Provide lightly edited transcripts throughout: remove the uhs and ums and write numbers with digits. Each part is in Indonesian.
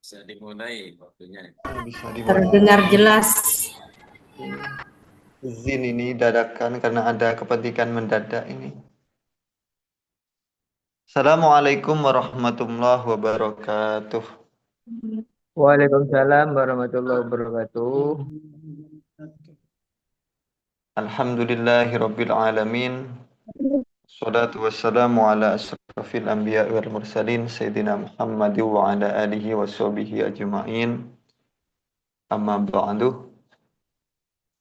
Bisa dimulai waktunya. Bisa dimulai. Terdengar jelas. Izin ini dadakan karena ada kepentingan mendadak ini. Assalamualaikum warahmatullahi wabarakatuh. Waalaikumsalam warahmatullahi wabarakatuh. Alhamdulillahirabbil alamin. Shalatu wassalamu ala asrafil anbiya wal mursalin sayyidina Muhammad wa ala alihi washabihi ajma'in. Amma ba'du.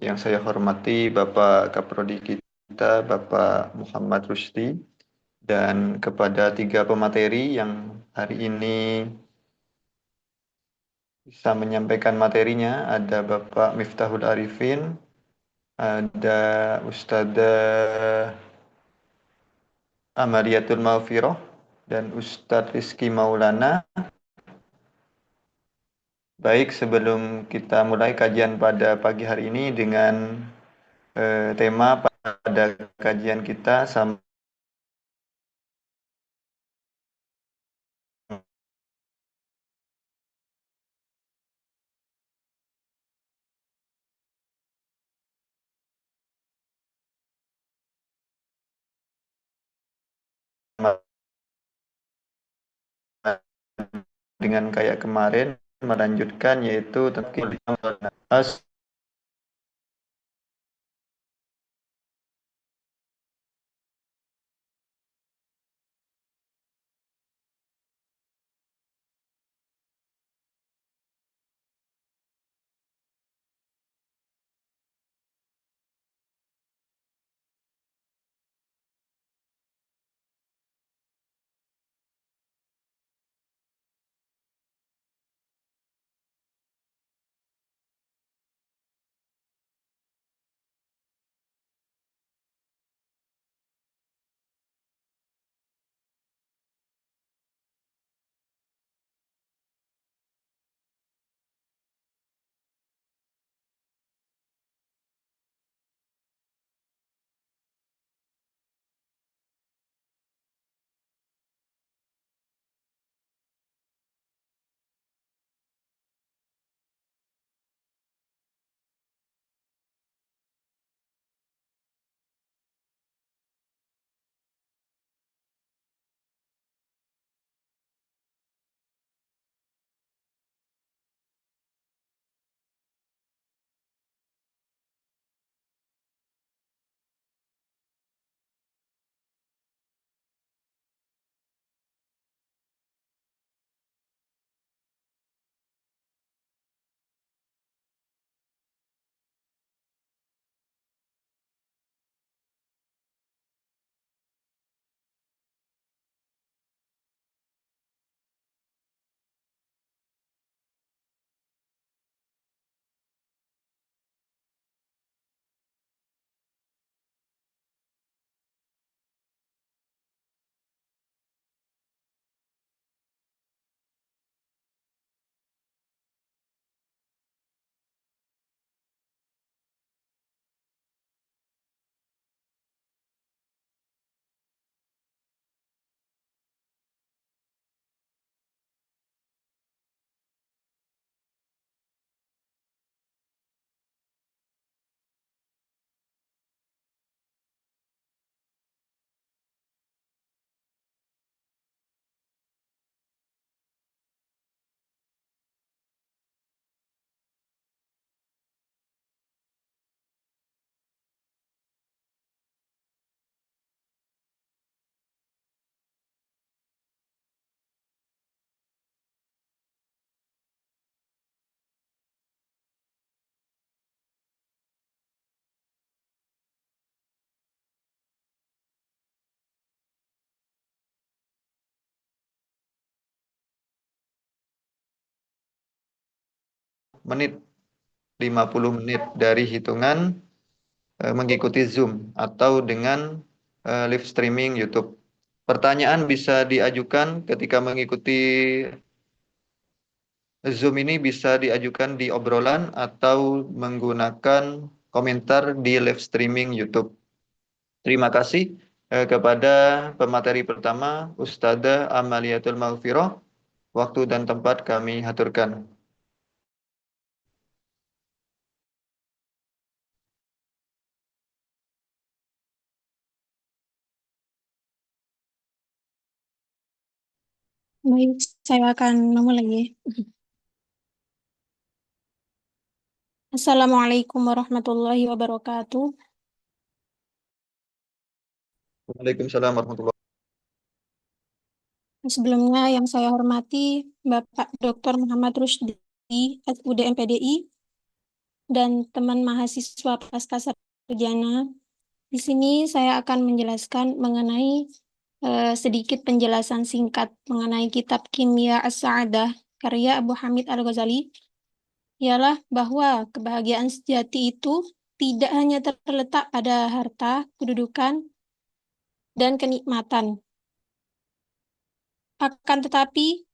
Yang saya hormati Bapak Kaprodi kita, Bapak Muhammad Rusdi, dan kepada tiga pemateri yang hari ini bisa menyampaikan materinya, ada Bapak Miftahul Arifin, ada Ustadzah Amariyatul Maufiroh, dan Ustadz Rizky Maulana. Baik, sebelum kita mulai kajian pada pagi hari ini dengan tema pada kajian kita sama dengan kayak kemarin melanjutkan yaitu tentang menit 50 menit dari hitungan mengikuti Zoom atau dengan live streaming YouTube. Pertanyaan bisa diajukan ketika mengikuti Zoom ini bisa diajukan di obrolan atau menggunakan komentar di live streaming YouTube. Terima kasih kepada pemateri pertama, Ustadzah Amaliyatul Maufiroh. Waktu dan tempat kami haturkan. Baik, saya akan memulai. Assalamualaikum warahmatullahi wabarakatuh. Waalaikumsalam warahmatullahi. Sebelumnya yang saya hormati Bapak Dr. Muhammad Rusdi, SUD MPDI, dan teman mahasiswa pasca sarjana. Di sini saya akan menjelaskan mengenai sedikit penjelasan singkat mengenai kitab Kimia As-Sa'adah karya Abu Hamid Al-Ghazali, ialah bahwa kebahagiaan sejati itu tidak hanya terletak pada harta, kedudukan, dan kenikmatan. Akan tetapi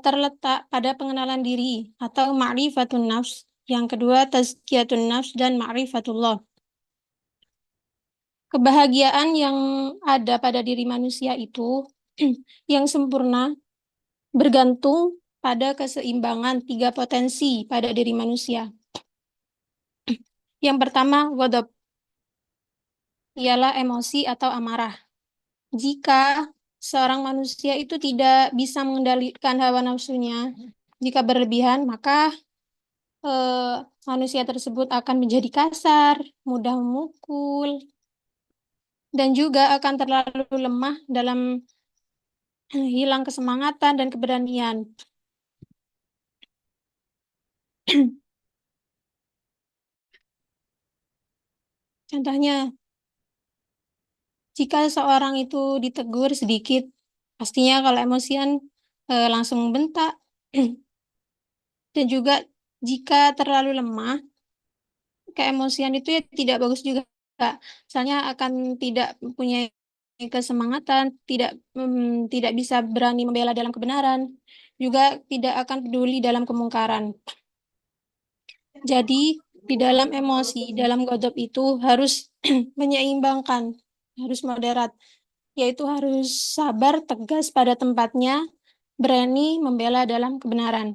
terletak pada pengenalan diri atau ma'rifatun nafs. Yang kedua, tazkiyatun nafs dan ma'rifatullah. Kebahagiaan yang ada pada diri manusia itu yang sempurna bergantung pada keseimbangan tiga potensi pada diri manusia. Yang pertama, ghadab, ialah emosi atau amarah. Jika seorang manusia itu tidak bisa mengendalikan hawa nafsunya, jika berlebihan, maka manusia tersebut akan menjadi kasar, mudah memukul, dan juga akan terlalu lemah dalam hilang kesemangatan dan keberanian. Contohnya, jika seorang itu ditegur sedikit, pastinya kalau emosian langsung membentak. Dan juga jika terlalu lemah, keemosian itu ya tidak bagus juga. Misalnya akan tidak mempunyai kesemangatan, tidak bisa berani membela dalam kebenaran, juga tidak akan peduli dalam kemungkaran. Jadi di dalam emosi, dalam ghadab itu harus menyeimbangkan, harus moderat, yaitu harus sabar, tegas pada tempatnya, berani membela dalam kebenaran.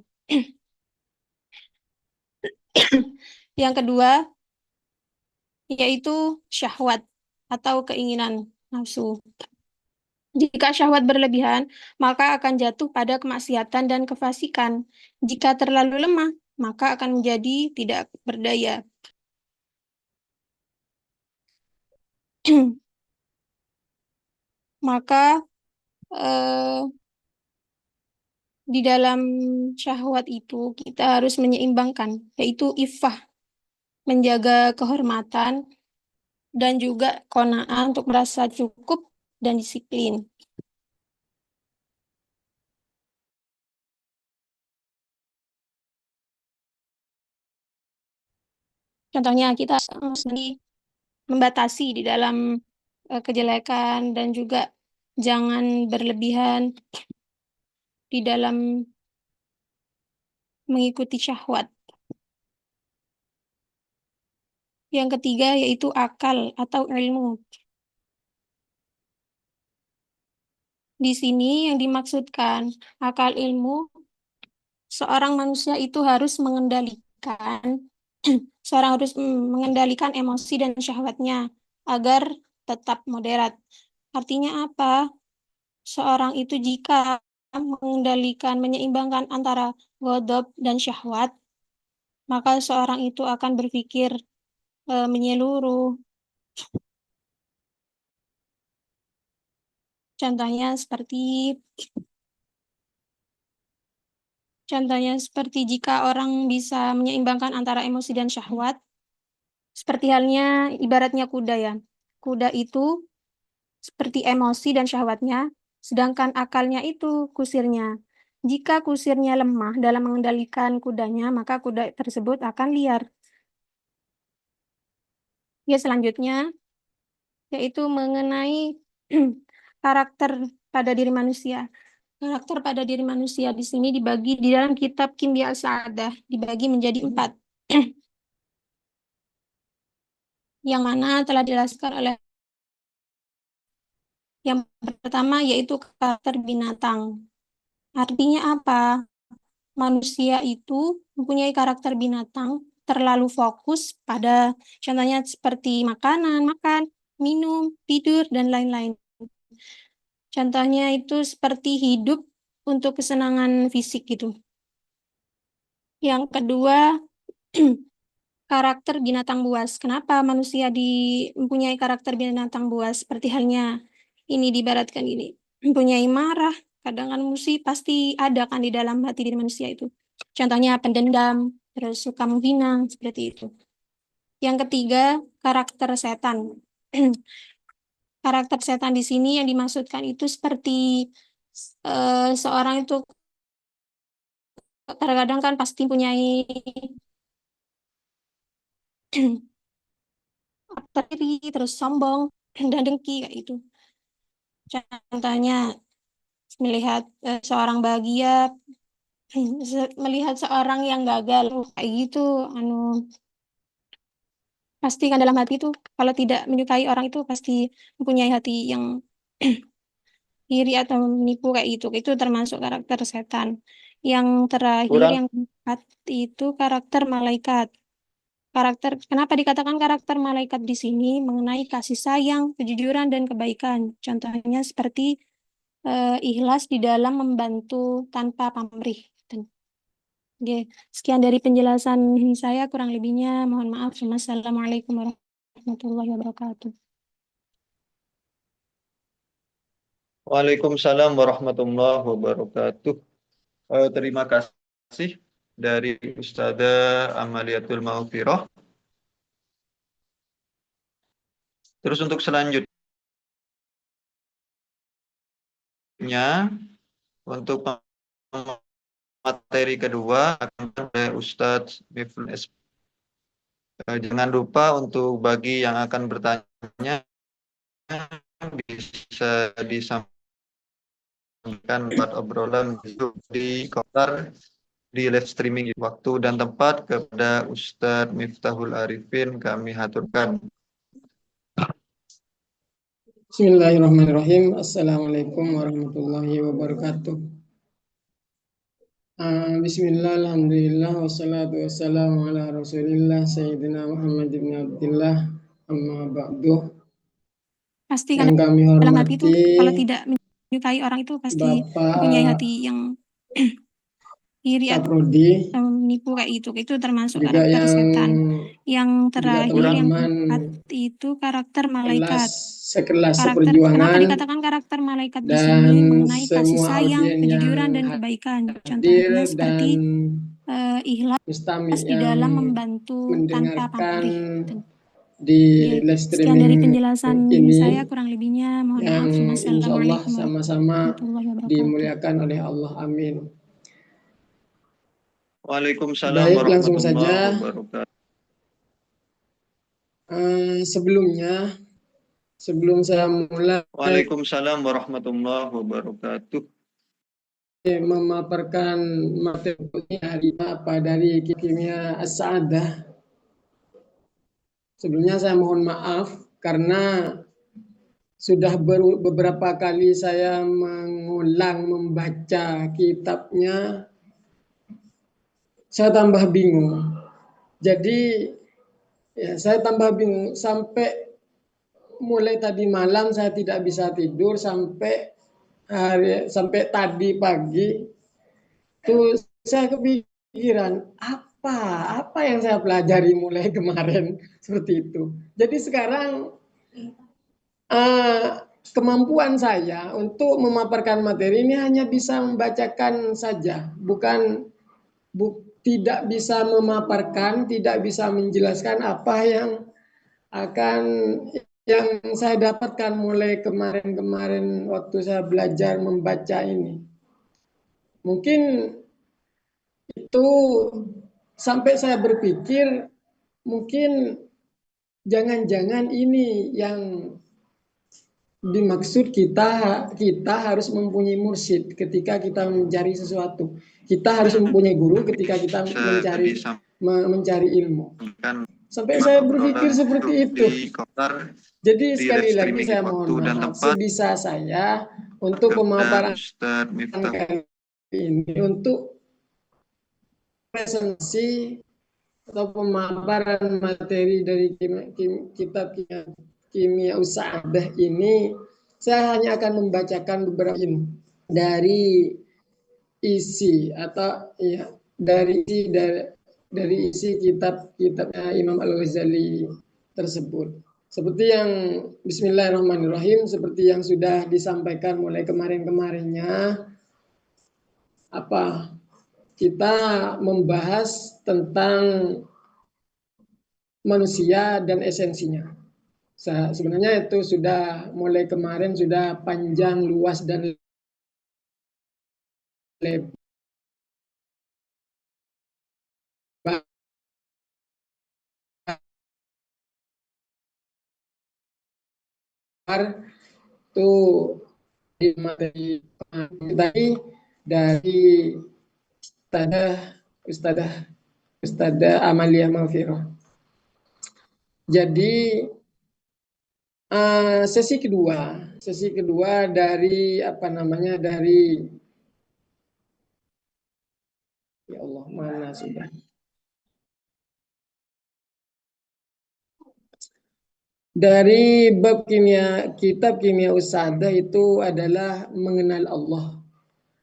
Yang kedua, yaitu syahwat atau keinginan nafsu. Jika syahwat berlebihan, maka akan jatuh pada kemaksiatan dan kefasikan. Jika terlalu lemah, maka akan menjadi tidak berdaya. Maka di dalam syahwat itu kita harus menyeimbangkan, yaitu iffah, menjaga kehormatan, dan juga qanaah untuk merasa cukup dan disiplin. Contohnya kita harus membatasi di dalam kejelekan dan juga jangan berlebihan di dalam mengikuti syahwat. Yang ketiga yaitu akal atau ilmu. Di sini yang dimaksudkan akal ilmu, seorang manusia itu harus mengendalikan seorang harus mengendalikan emosi dan syahwatnya agar tetap moderat. Artinya apa? Seorang itu jika mengendalikan, menyeimbangkan antara ghadab dan syahwat, maka seorang itu akan berpikir menyeluruh. Contohnya seperti jika orang bisa menyeimbangkan antara emosi dan syahwat, seperti halnya ibaratnya kuda ya. Kuda itu seperti emosi dan syahwatnya, sedangkan akalnya itu kusirnya. Jika kusirnya lemah dalam mengendalikan kudanya, maka kuda tersebut akan liar. Ya, selanjutnya yaitu mengenai karakter pada diri manusia. Karakter pada diri manusia di sini dibagi di dalam kitab Kimia As-Sa'adah, dibagi menjadi 4. Yang mana telah dijelaskan oleh yang pertama yaitu karakter binatang. Artinya apa? Manusia itu mempunyai karakter binatang, terlalu fokus pada contohnya seperti makanan, makan, minum, tidur, dan lain-lain. Contohnya itu seperti hidup untuk kesenangan fisik gitu. Yang kedua, karakter binatang buas. Kenapa manusia mempunyai karakter binatang buas? Seperti halnya ini diibaratkan ini, mempunyai marah, kadang kan emosi pasti ada kan di dalam hati diri manusia itu. Contohnya pendendam, terus suka menghina, seperti itu. Yang ketiga, karakter setan. Karakter setan di sini yang dimaksudkan itu seperti seorang itu kadang-kadang kan pasti punyai iri, terus sombong, dan dengki kayak itu. Contohnya melihat seorang bahagia, melihat seorang yang gagal kayak gitu, anu pasti kan dalam hati itu kalau tidak menyukai orang itu pasti mempunyai hati yang iri atau menipu kayak itu. Itu termasuk karakter setan. Yang terakhir Kurang. yang keempat itu karakter malaikat. Kenapa dikatakan karakter malaikat di sini mengenai kasih sayang, kejujuran dan kebaikan. Contohnya seperti ikhlas di dalam membantu tanpa pamrih. Oke, sekian dari penjelasan saya, kurang lebihnya mohon maaf. Wassalamualaikum warahmatullahi wabarakatuh. Waalaikumsalam warahmatullahi wabarakatuh. Terima kasih dari Ustazah Amaliatul Maghfirah. Terus untuk selanjutnya, untuk materi kedua akan oleh Ustadz Miful S. Jangan lupa untuk bagi yang akan bertanya bisa disampaikan lewat obrolan di komentar di live streaming waktu dan tempat kepada Ustadz Miftahul Arifin kami haturkan. Bismillahirrahmanirrahim. Assalamualaikum warahmatullahi wabarakatuh. Bismillah, alhamdulillah, wassalatu wassalamu ala rasulillah Sayyidina Muhammad ibn Abdillah, amma ba'du. Pasti kan Yang kami dalam hati itu kalau hormati tidak menyukai orang itu pasti Bapak mempunyai hati yang iri atau Saprodi, menipu kayak itu. Itu termasuk juga karakter yang setan. Yang juga terakhir yang teman-teman keempat itu karakter malaikat. sekelas Kenapa seperjuangan dikatakan karakter malaikat di dan sini mengenai kasih semua sayang, audien kejujuran yang dan kebaikan. hadir Contohnya dan seperti ikhlas mustami di yang dalam membantu tanpa mendengarkan pamrih. di Oke, live sekian dari streaming penjelasan ini saya, kurang lebihnya mohon yang maaf. insya Allah Wassalamualaikum sama-sama warahmatullahi wabarakatuh. dimuliakan oleh Allah. Amin. Waalaikumsalam Baik, langsung warahmatullahi saja. wabarakatuh. Sebelum saya mulai Waalaikumsalam warahmatullahi wabarakatuh. memaparkan materi hari apa dari Kimia As-Sa'adah, sebelumnya saya mohon maaf karena sudah beberapa kali saya mengulang membaca kitabnya, saya tambah bingung. Jadi ya, saya tambah bingung sampai mulai tadi malam saya tidak bisa tidur sampai tadi pagi tuh saya kepikiran apa yang saya pelajari mulai kemarin seperti itu. Jadi sekarang kemampuan saya untuk memaparkan materi ini hanya bisa membacakan saja, tidak bisa memaparkan, tidak bisa menjelaskan apa yang saya dapatkan mulai kemarin-kemarin waktu saya belajar membaca ini. Mungkin itu sampai saya berpikir mungkin jangan-jangan ini yang dimaksud kita harus mempunyai mursyid ketika kita mencari sesuatu. Kita harus mempunyai guru ketika kita mencari ilmu. Sampai saya berpikir seperti itu. Jadi sekali lagi saya mohon maaf sebisa saya untuk pemaparan ini untuk presentasi atau pemaparan materi dari kitab Kimia Usahadah ini, saya hanya akan membacakan beberapa ini dari isi atau ya dari isi kitabnya Imam Al-Ghazali tersebut. Seperti yang Bismillahirrahmanirrahim, seperti yang sudah disampaikan mulai kemarin-kemarinnya, kita membahas tentang manusia dan esensinya. Sebenarnya itu sudah mulai kemarin sudah panjang, luas, dan lebar itu di materi tadi dari Ustadzah Amalia Mafiro. Jadi sesi kedua dari ya Allah, mana sudah. Dari bab kitab Kimia Usahadah itu adalah mengenal Allah.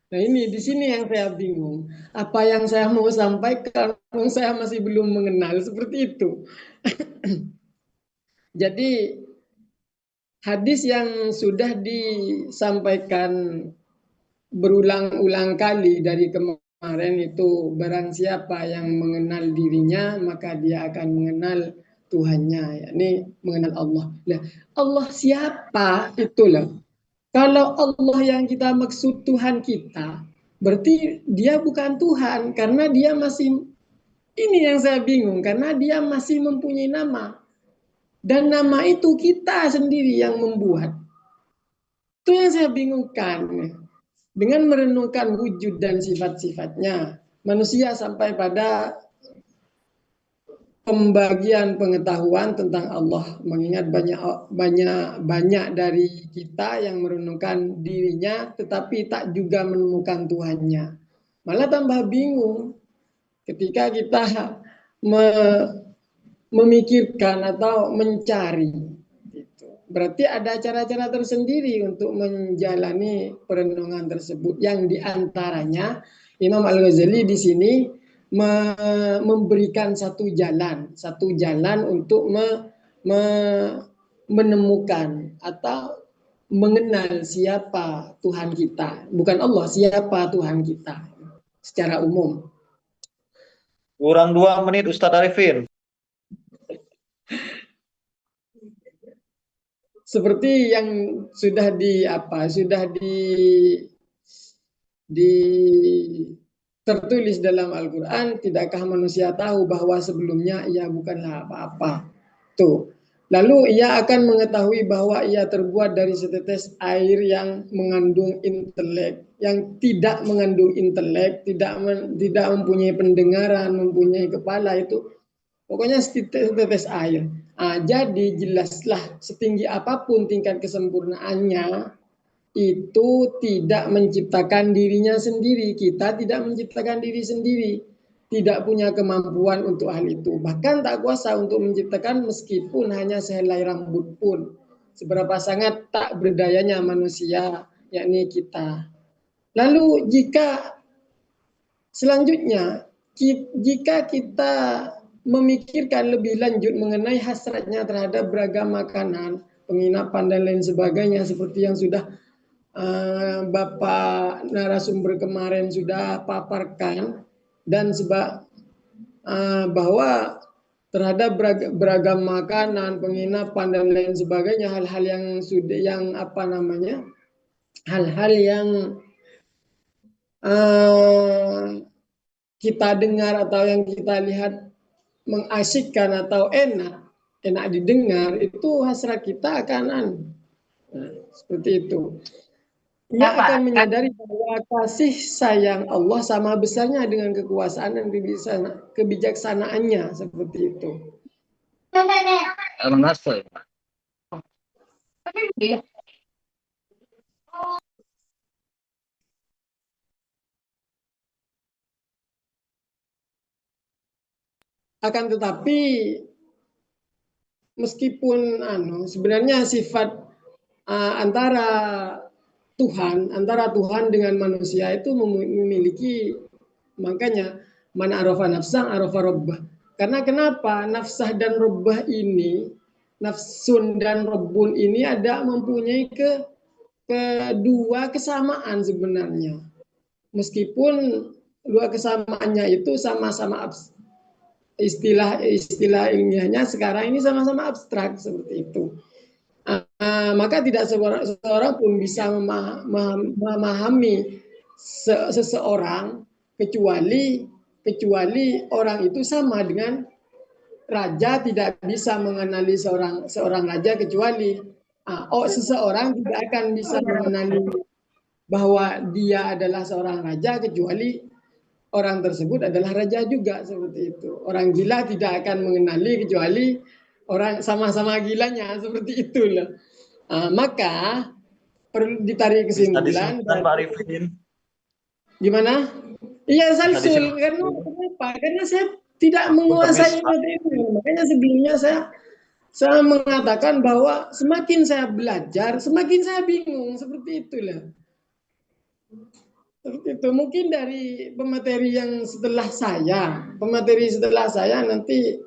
Nah, ini di sini yang saya bingung. Apa yang saya mau sampaikan, saya masih belum mengenal, seperti itu. Jadi hadis yang sudah disampaikan berulang-ulang kali dari kemarin itu, barang siapa yang mengenal dirinya maka dia akan mengenal Tuhannya, yakni mengenal Allah. Nah, Allah siapa itulah. Kalau Allah yang kita maksud Tuhan kita, berarti dia bukan Tuhan, karena dia masih, ini yang saya bingung, karena dia masih mempunyai nama. Dan nama itu kita sendiri yang membuat. Itu yang saya bingungkan. Dengan merenungkan wujud dan sifat-sifatnya, manusia sampai pada pembagian pengetahuan tentang Allah, mengingat banyak dari kita yang merenungkan dirinya tetapi tak juga menemukan Tuhannya. Malah tambah bingung ketika kita memikirkan atau mencari. Berarti ada cara-cara tersendiri untuk menjalani perenungan tersebut, yang diantaranya Imam Al-Ghazali di sini memberikan satu jalan untuk menemukan atau mengenal siapa Tuhan kita. Bukan Allah, siapa Tuhan kita secara umum. Kurang 2 menit Ustadz Arifin. Seperti yang sudah tertulis dalam Al-Quran, tidakkah manusia tahu bahwa sebelumnya ia bukanlah apa-apa. Tuh. Lalu ia akan mengetahui bahwa ia terbuat dari setetes air yang mengandung intelek, yang tidak mengandung intelek, tidak mempunyai pendengaran, mempunyai kepala, itu pokoknya setetes air. Jadi jelaslah setinggi apapun tingkat kesempurnaannya, itu tidak menciptakan dirinya sendiri. Kita tidak menciptakan diri sendiri. Tidak punya kemampuan untuk hal itu. Bahkan tak kuasa untuk menciptakan meskipun hanya sehelai rambut pun. Seberapa sangat tak berdayanya manusia, yakni kita. Lalu selanjutnya, jika kita memikirkan lebih lanjut mengenai hasratnya terhadap beragam makanan, penginapan dan lain sebagainya, seperti yang sudah Bapak narasumber kemarin sudah paparkan, dan bahwa terhadap beragam makanan, penginapan dan lain sebagainya, hal-hal yang kita dengar atau yang kita lihat mengasyikkan atau enak didengar, itu hasrat kita akan seperti itu. Ia akan menyadari bahwa kasih sayang Allah sama besarnya dengan kekuasaan dan kebijaksanaannya, seperti itu. Akan tetapi meskipun sebenarnya sifat antara Tuhan dengan manusia itu memiliki, makanya man arafa nafsah arafa rabbah. Karena kenapa? Nafsah dan rabbah ini, nafsun dan rabbun ini mempunyai kedua kesamaan sebenarnya. Meskipun dua kesamaannya itu sama-sama istilah ilmiahnya sekarang ini sama-sama abstrak seperti itu. Maka tidak seorang pun bisa memahami seseorang kecuali orang itu sama dengan raja tidak bisa mengenali seorang raja kecuali seseorang tidak akan bisa mengenali bahwa dia adalah seorang raja kecuali orang tersebut adalah raja juga, seperti itu. Orang gila tidak akan mengenali kecuali orang sama-sama gilanya, seperti itulah. Maka perlu ditarik kesimpulan. Bisa Pak Arifin. Gimana? Iya, Salsul. Karena kenapa? Karena saya tidak menguasai materi. Makanya sebelumnya saya mengatakan bahwa semakin saya belajar, semakin saya bingung, seperti itulah. Itu mungkin dari pemateri yang setelah saya nanti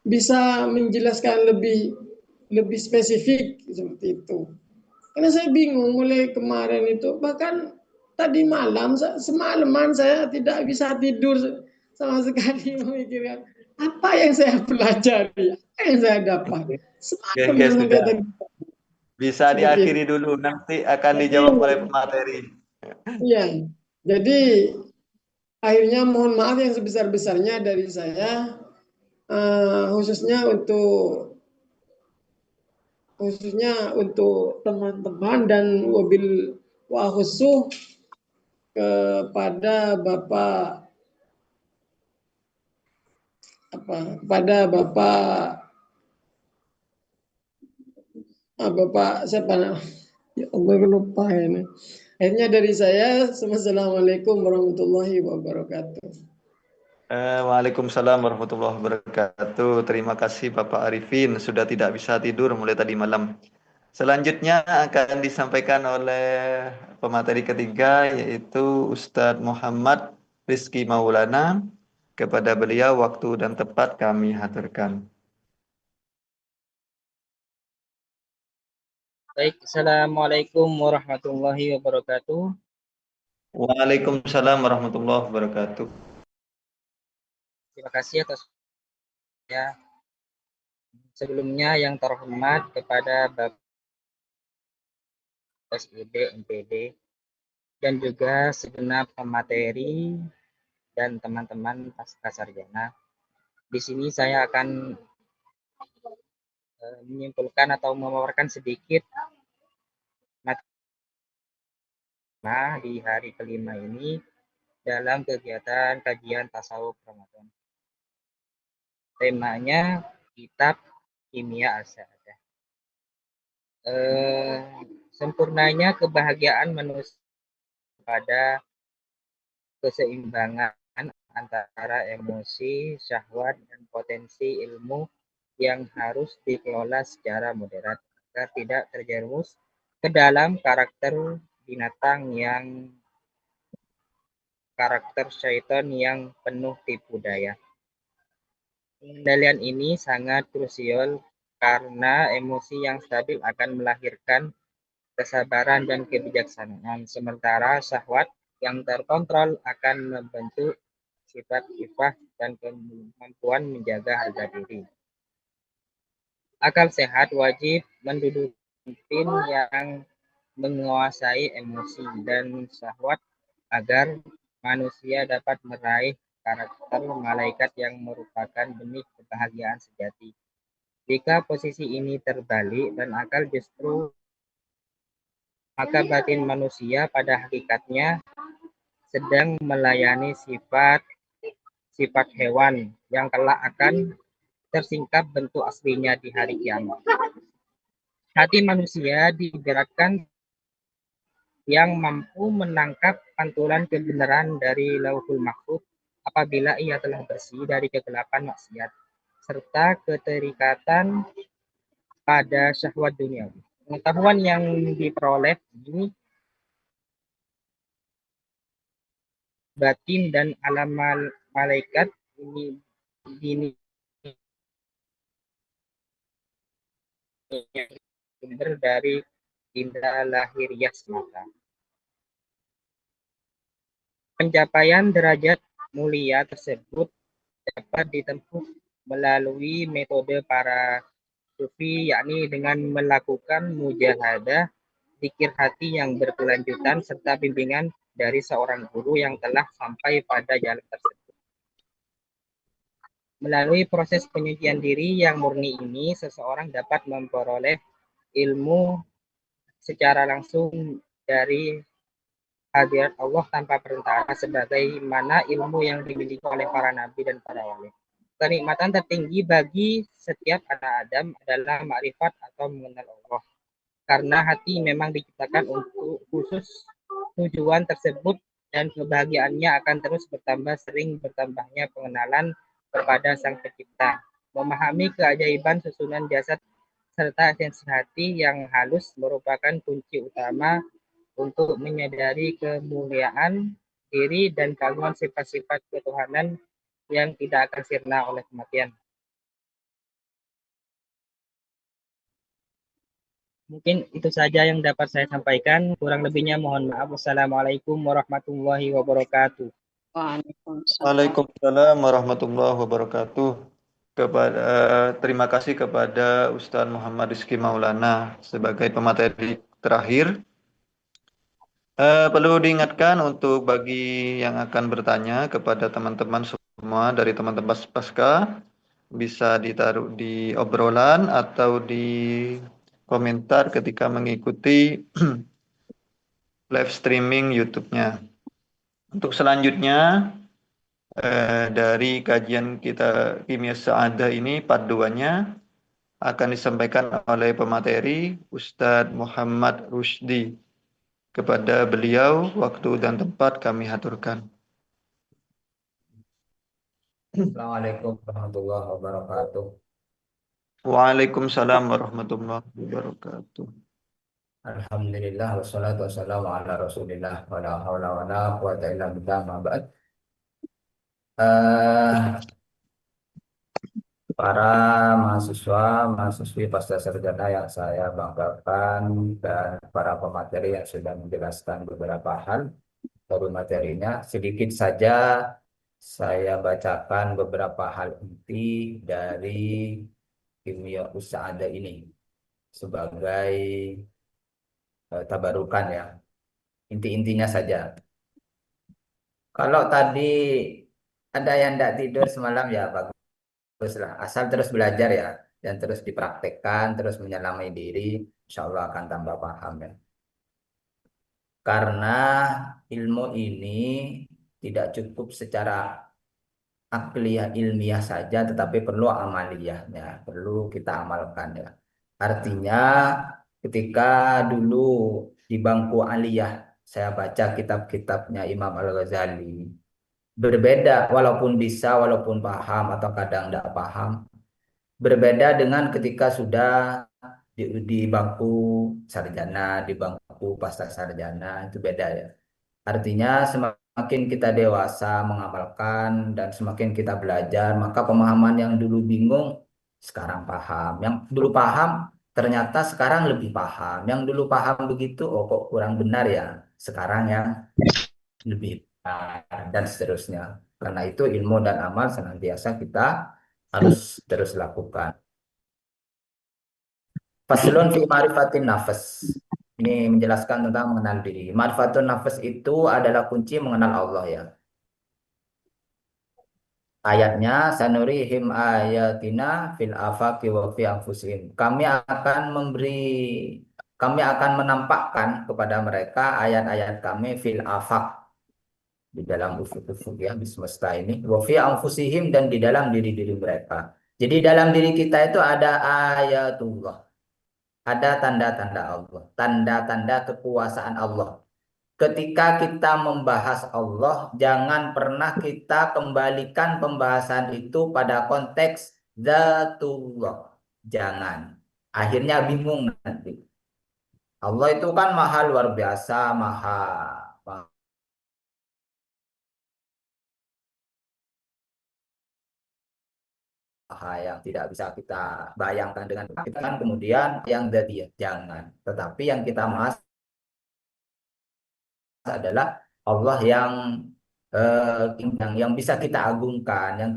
bisa menjelaskan lebih spesifik seperti itu. Karena saya bingung mulai kemarin itu, bahkan tadi malam semalaman saya tidak bisa tidur sama sekali memikirkan apa yang saya pelajari, apa yang saya dapat. Semalam sampai tadi. Bisa diakhiri dulu, nanti akan dijawab oleh pemateri. Iya, jadi akhirnya mohon maaf yang sebesar-besarnya dari saya, khususnya untuk teman-teman dan wabil wahusuh kepada Bapak siapa namanya? Ya Allah, lupa ini. Akhirnya dari saya, Assalamualaikum warahmatullahi wabarakatuh. Waalaikumsalam warahmatullahi wabarakatuh. Terima kasih Bapak Arifin, sudah tidak bisa tidur mulai tadi malam. Selanjutnya akan disampaikan oleh pemateri ketiga, yaitu Ustadz Muhammad Rizky Maulana. Kepada beliau waktu dan tepat kami haturkan. Baik, Assalamualaikum warahmatullahi wabarakatuh. Waalaikumsalam warahmatullahi wabarakatuh. Terima kasih atas ya. Sebelumnya yang terhormat kepada Bapak SUD MPD dan juga segenap pemateri dan teman-teman pasca sarjana. Di sini saya akan menyimpulkan atau memaparkan sedikit materi di hari kelima ini dalam kegiatan kajian tasawuf Ramadan. Temanya kitab Kimia As-Sa'adah. Sempurnanya kebahagiaan manusia pada keseimbangan antara emosi, syahwat, dan potensi ilmu yang harus dikelola secara moderat agar tidak terjerumus ke dalam karakter binatang yang karakter syaitan yang penuh tipu daya. Pengendalian ini sangat krusial karena emosi yang stabil akan melahirkan kesabaran dan kebijaksanaan, sementara syahwat yang terkontrol akan membentuk sifat ifah dan kemampuan menjaga harga diri. Akal sehat wajib menduduki pemimpin yang menguasai emosi dan syahwat agar manusia dapat meraih karakter malaikat yang merupakan benih kebahagiaan sejati. Jika posisi ini terbalik dan akal justru, maka batin manusia pada hakikatnya sedang melayani sifat hewan yang kelak akan tersingkap bentuk aslinya di hari kiamat. Hati manusia digerakkan yang mampu menangkap pantulan kebenaran dari Lauhul Mahfuz apabila ia telah bersih dari kegelapan maksiat serta keterikatan pada syahwat dunia. Pengetahuan yang diperoleh ini batin dan alam malaikat ini sumber dari indera lahiriah semata. Pencapaian derajat mulia tersebut dapat ditempuh melalui metode para sufi, yakni dengan melakukan mujahadah, zikir hati yang berkelanjutan, serta bimbingan dari seorang guru yang telah sampai pada jalan tersebut. Melalui proses penyucian diri yang murni ini, seseorang dapat memperoleh ilmu secara langsung dari hadirat Allah tanpa perintah, sebagaimana ilmu yang dimiliki oleh para nabi dan para wali. Kenikmatan tertinggi bagi setiap anak Adam adalah makrifat atau mengenal Allah. Karena hati memang diciptakan untuk khusus tujuan tersebut dan kebahagiaannya akan terus bertambah sering bertambahnya pengenalan kepada Sang Pencipta. Memahami keajaiban susunan jasad serta esensi hati yang halus merupakan kunci utama untuk menyadari kemuliaan diri dan keagungan sifat-sifat ketuhanan yang tidak akan sirna oleh kematian. Mungkin itu saja yang dapat saya sampaikan. Kurang lebihnya mohon maaf. Wassalamualaikum warahmatullahi wabarakatuh. Waalaikumsalam warahmatullahi wabarakatuh. Terima kasih kepada Ustaz Muhammad Rizky Maulana sebagai pemateri terakhir. Perlu diingatkan untuk bagi yang akan bertanya kepada teman-teman semua dari teman-teman Pasca, bisa ditaruh di obrolan atau di komentar ketika mengikuti live streaming YouTube-nya. Untuk selanjutnya, dari kajian kita Kimia Sa'adah ini, part 2-nya akan disampaikan oleh pemateri Ustadz Muhammad Rusdi. Kepada beliau, waktu dan tempat kami haturkan. Assalamualaikum warahmatullahi wabarakatuh. Waalaikumsalam warahmatullahi wabarakatuh. Alhamdulillah wassalatu wassalamu ala Rasulillah wa la haula wa la quwata illa billah ma ba'd. Para mahasiswa, mahasiswi pasca sarjana yang saya banggakan dan para pemateri yang sudah menjelaskan beberapa hal dari materinya, sedikit saja saya bacakan beberapa hal inti dari Kimia Sa'adah ini sebagai tabarukan ya. Inti-intinya saja. Kalau tadi ada yang tidak tidur semalam ya baguslah. Asal terus belajar ya dan terus dipraktekkan, terus menyelami diri, insya Allah akan tambah paham ya. Karena ilmu ini tidak cukup secara akliyah ilmiah saja, tetapi perlu amaliyahnya, perlu kita amalkan ya. Artinya ketika dulu di bangku aliyah saya baca kitab-kitabnya Imam Al-Ghazali, berbeda walaupun bisa, walaupun paham atau kadang tidak paham, berbeda dengan ketika sudah di bangku sarjana, di bangku pasca sarjana, itu beda ya. Artinya semakin kita dewasa mengamalkan dan semakin kita belajar, maka pemahaman yang dulu bingung sekarang paham. Yang dulu paham ternyata sekarang lebih paham. Yang dulu paham begitu, oh kok kurang benar ya. Sekarang yang lebih benar dan seterusnya. Karena itu ilmu dan amal senantiasa kita harus terus lakukan. Faslun fi ma'rifatin nafas. Ini menjelaskan tentang mengenal diri. Ma'rifatun nafas itu adalah kunci mengenal Allah ya. Ayatnya sanurihim ayatina fil afaqi wa fi anfusihim. Kami akan menampakkan kepada mereka ayat-ayat kami fil afaq, di dalam ufuk-ufuk ya di semesta ini, wa fi anfusihim, dan di dalam diri-diri mereka. Jadi dalam diri kita itu ada ayatullah. Ada tanda-tanda Allah, tanda-tanda kekuasaan Allah. ketika kita membahas Allah, jangan pernah kita kembalikan pembahasan itu pada konteks zatullah. Jangan. Akhirnya bingung nanti. Allah itu kan maha luar biasa, maha yang tidak bisa kita bayangkan dengan kita kan kemudian yang dia jangan. Tetapi yang kita bahas adalah Allah yang bisa kita agungkan, yang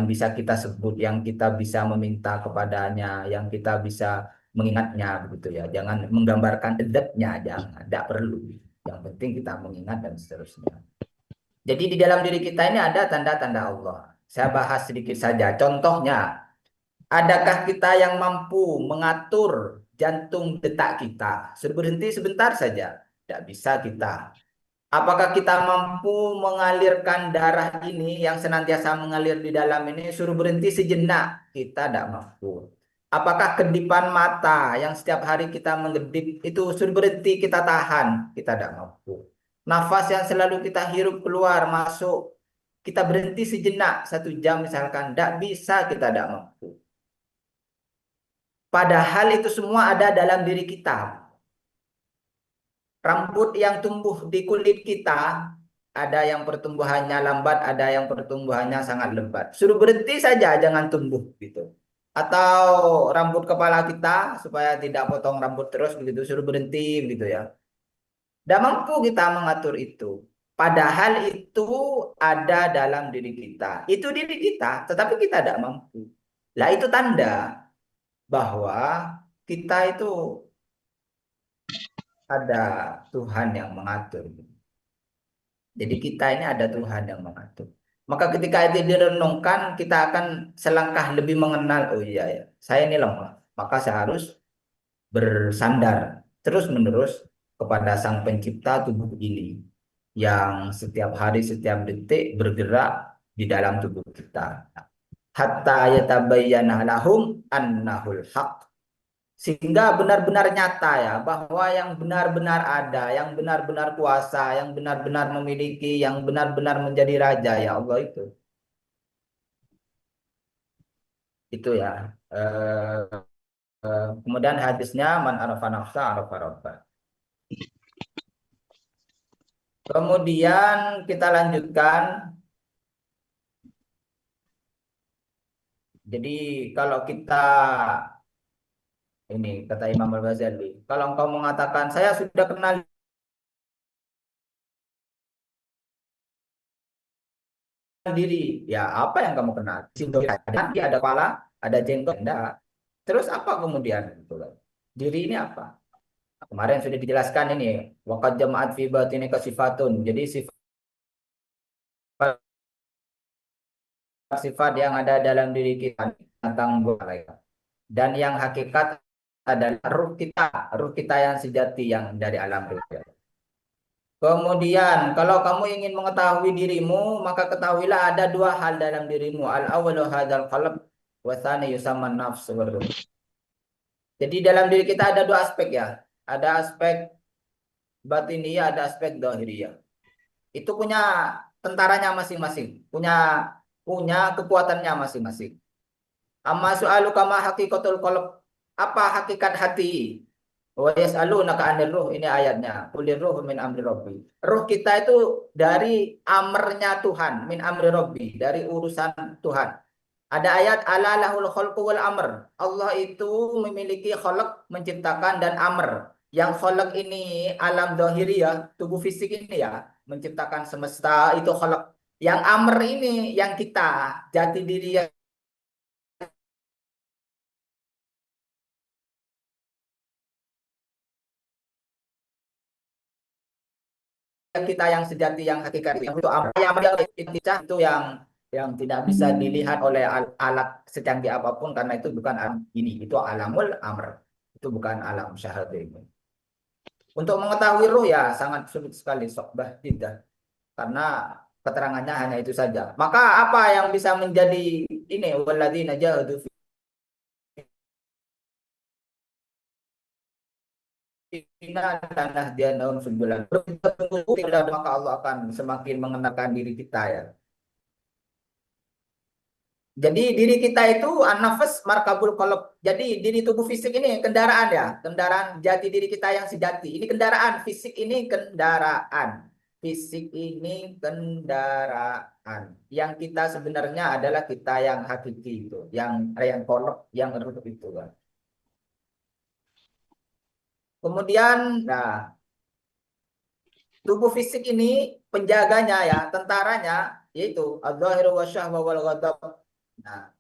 bisa kita sebut, yang kita bisa meminta kepadanya, yang kita bisa mengingatnya begitu ya. Jangan menggambarkan edepnya, jangan, tidak perlu. Yang penting kita mengingat dan seterusnya. Jadi di dalam diri kita ini ada tanda-tanda Allah. Saya bahas sedikit saja. Contohnya, adakah kita yang mampu mengatur jantung detak kita? Suruh berhenti sebentar saja. Tidak bisa kita. Apakah kita mampu mengalirkan darah ini yang senantiasa mengalir di dalam ini, suruh berhenti sejenak? Kita tidak mampu. Apakah kedipan mata yang setiap hari kita mengedip itu suruh berhenti kita tahan? Kita tidak mampu. Nafas yang selalu kita hirup keluar masuk, kita berhenti sejenak 1 jam misalkan, tidak bisa, kita tidak mampu. Padahal itu semua ada dalam diri kita. Rambut yang tumbuh di kulit kita, ada yang pertumbuhannya lambat, ada yang pertumbuhannya sangat lebat. Suruh berhenti saja, jangan tumbuh gitu. Atau rambut kepala kita supaya tidak potong rambut terus begitu, suruh berhenti begitu ya. Tidak mampu kita mengatur itu. Padahal itu ada dalam diri kita. Itu diri kita, tetapi kita tidak mampu. Lah itu tanda bahwa kita itu ada Tuhan yang mengatur. Jadi kita ini ada Tuhan yang mengatur. Maka ketika itu direnungkan, kita akan selangkah lebih mengenal, oh iya ya, saya ini lemah. Maka saya harus bersandar terus-menerus kepada Sang Pencipta tubuh ini. Yang setiap hari, setiap detik bergerak di dalam tubuh kita. Hatta yatabayyana lahum annahul haq. Sehingga benar-benar nyata ya, bahwa yang benar-benar ada, yang benar-benar kuasa, yang benar-benar memiliki, yang benar-benar menjadi raja ya Allah itu. Itu ya. Kemudian hadisnya man arafa nafsa arafa rabbah. Kemudian kita lanjutkan. Jadi kalau kita ini kata Imam Al-Ghazali, kalau engkau mengatakan saya sudah kenal diri, ya apa yang kamu kenal? Dia ada kepala, ada jenggot, enggak. Terus apa kemudian? Diri ini apa? Kemarin sudah dijelaskan ini, waqad jama'at fi batinika sifatun. Jadi sifat yang ada dalam diri kita tentang malaikat. Dan yang hakikat adalah ruh kita yang sejati yang dari alam roh. Kemudian, kalau kamu ingin mengetahui dirimu, maka ketahuilah ada 2 hal dalam dirimu. Al-awwalu hadzal qalb wa tsani yusamman nafs wa ruh. Jadi dalam diri kita ada 2 aspek ya. Ada aspek batiniyah, ada aspek zahiriyah. Itu punya tentaranya masing-masing, punya kekuatannya masing-masing. Amma su'alu kama haqiqatul qalb. Apa hakikat hati? Wa yas'alunaka 'anil ruh, ini ayatnya. Qulir ruh min amri rabbi. Ruh kita itu dari amrnya Tuhan, min amri rabbi, dari urusan Tuhan. Ada ayat ala lahul khalqu wal amr. Allah itu memiliki khalq, menciptakan, dan amr. Yang khalq ini alam zahiriyah, tubuh fisik ini ya, menciptakan semesta itu khalq. Yang amr ini yang kita, jati diri yang kita yang sejati yang hakikat itu amr itu yang tidak bisa dilihat oleh alat secanggih apapun karena itu bukan alam ini, itu alamul amr, itu bukan alam syahada ini. Untuk mengetahui ruh ya sangat sulit sekali, sokbah tidak, karena keterangannya hanya itu saja. Maka apa yang bisa menjadi ini walladzina jahadu Inna tanah dia naum sembilan. Maka Allah akan semakin mengenalkan diri kita ya. Jadi diri kita itu an-nafas markabul qalb. Jadi diri tubuh fisik ini kendaraan ya, kendaraan jati diri kita yang sejati. Ini kendaraan, fisik ini kendaraan. Fisik ini kendaraan. Yang kita sebenarnya adalah kita yang hakiki itu, yang qalb, yang ruh itu kan. Kemudian, nah, tubuh fisik ini penjaganya ya, tentaranya yaitu adz-dzahiru wasyahwa wal ghadab. Nah,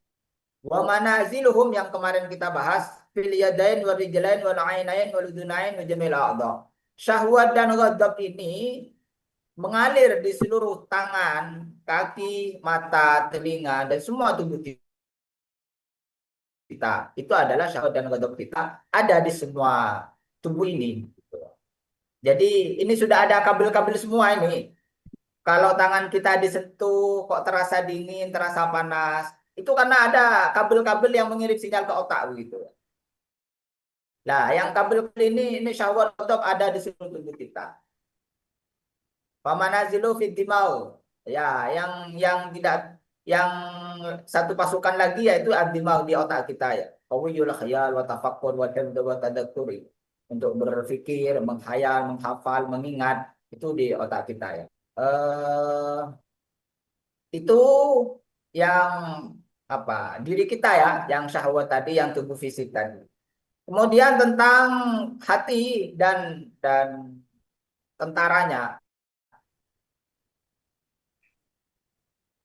wa manaziluhum yang kemarin kita bahas fil yadain wal rijlain wal ainain wal udunain wa jamil a'dha. Syahwat dan ghadab ini mengalir di seluruh tangan, kaki, mata, telinga dan semua tubuh kita. Itu adalah syahwat dan ghadab kita ada di semua tubuh ini. Jadi ini sudah ada kabel-kabel semua ini. Kalau tangan kita disentuh kok terasa dingin, terasa panas, itu karena ada kabel-kabel yang mengirim sinyal ke otak begitu. Nah, yang kabel ini syahwat ada di seluruh tubuh kita. Pamanazilu fid dimau. Ya, yang satu pasukan lagi yaitu ad-dimau di otak kita ya. Qawiyul khayal wa tafakkur wa hifdz wa tadakkur. Untuk berpikir, menghayal, menghafal, mengingat itu di otak kita ya. Itu yang apa? Diri kita ya, yang syahwat tadi, yang tubuh fisik tadi. Kemudian tentang hati dan tentaranya.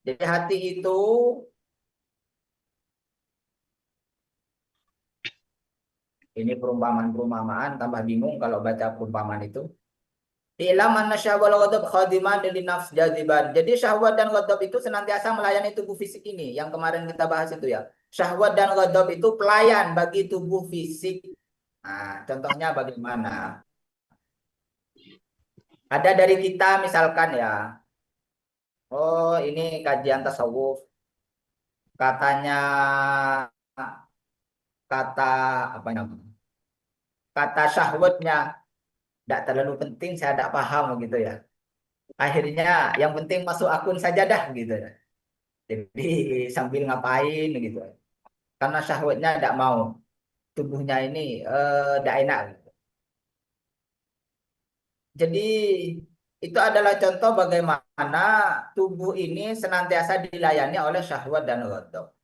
Jadi hati itu ini perumpamaan tambah bingung kalau baca perumpamaan itu. Ilam anna syahwat wal ghadab khadiman li nafs jaziban. Jadi syahwat dan ghadab itu senantiasa melayani tubuh fisik ini yang kemarin kita bahas itu ya. Syahwat dan ghadab itu pelayan bagi tubuh fisik. Nah, contohnya bagaimana? Ada dari kita misalkan ya. Oh, ini kajian tasawuf. Katanya kata apa namanya? Kata syahwatnya tidak terlalu penting, saya tidak paham gitu ya. Akhirnya yang penting masuk akun saja dah gitu. Jadi sambil ngapain gitu. Karena syahwatnya tidak mau. Tubuhnya ini tidak enak. Jadi itu adalah contoh bagaimana tubuh ini senantiasa dilayani oleh syahwat dan ghadab.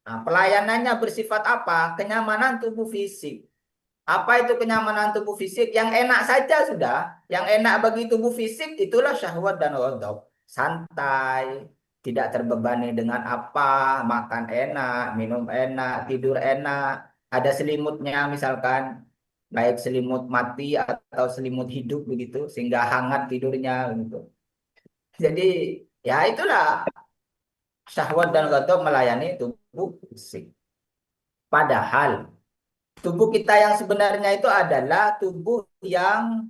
Nah, pelayanannya bersifat apa? Kenyamanan tubuh fisik. Apa itu kenyamanan tubuh fisik? Yang enak saja sudah. Yang enak bagi tubuh fisik itulah syahwat dan ghadab. Santai, tidak terbebani dengan apa, makan enak, minum enak, tidur enak, ada selimutnya misalkan, baik selimut mati atau selimut hidup begitu, sehingga hangat tidurnya gitu. Jadi ya itulah syahwat dan ghadab melayani tubuh fisik. Padahal tubuh kita yang sebenarnya itu adalah tubuh yang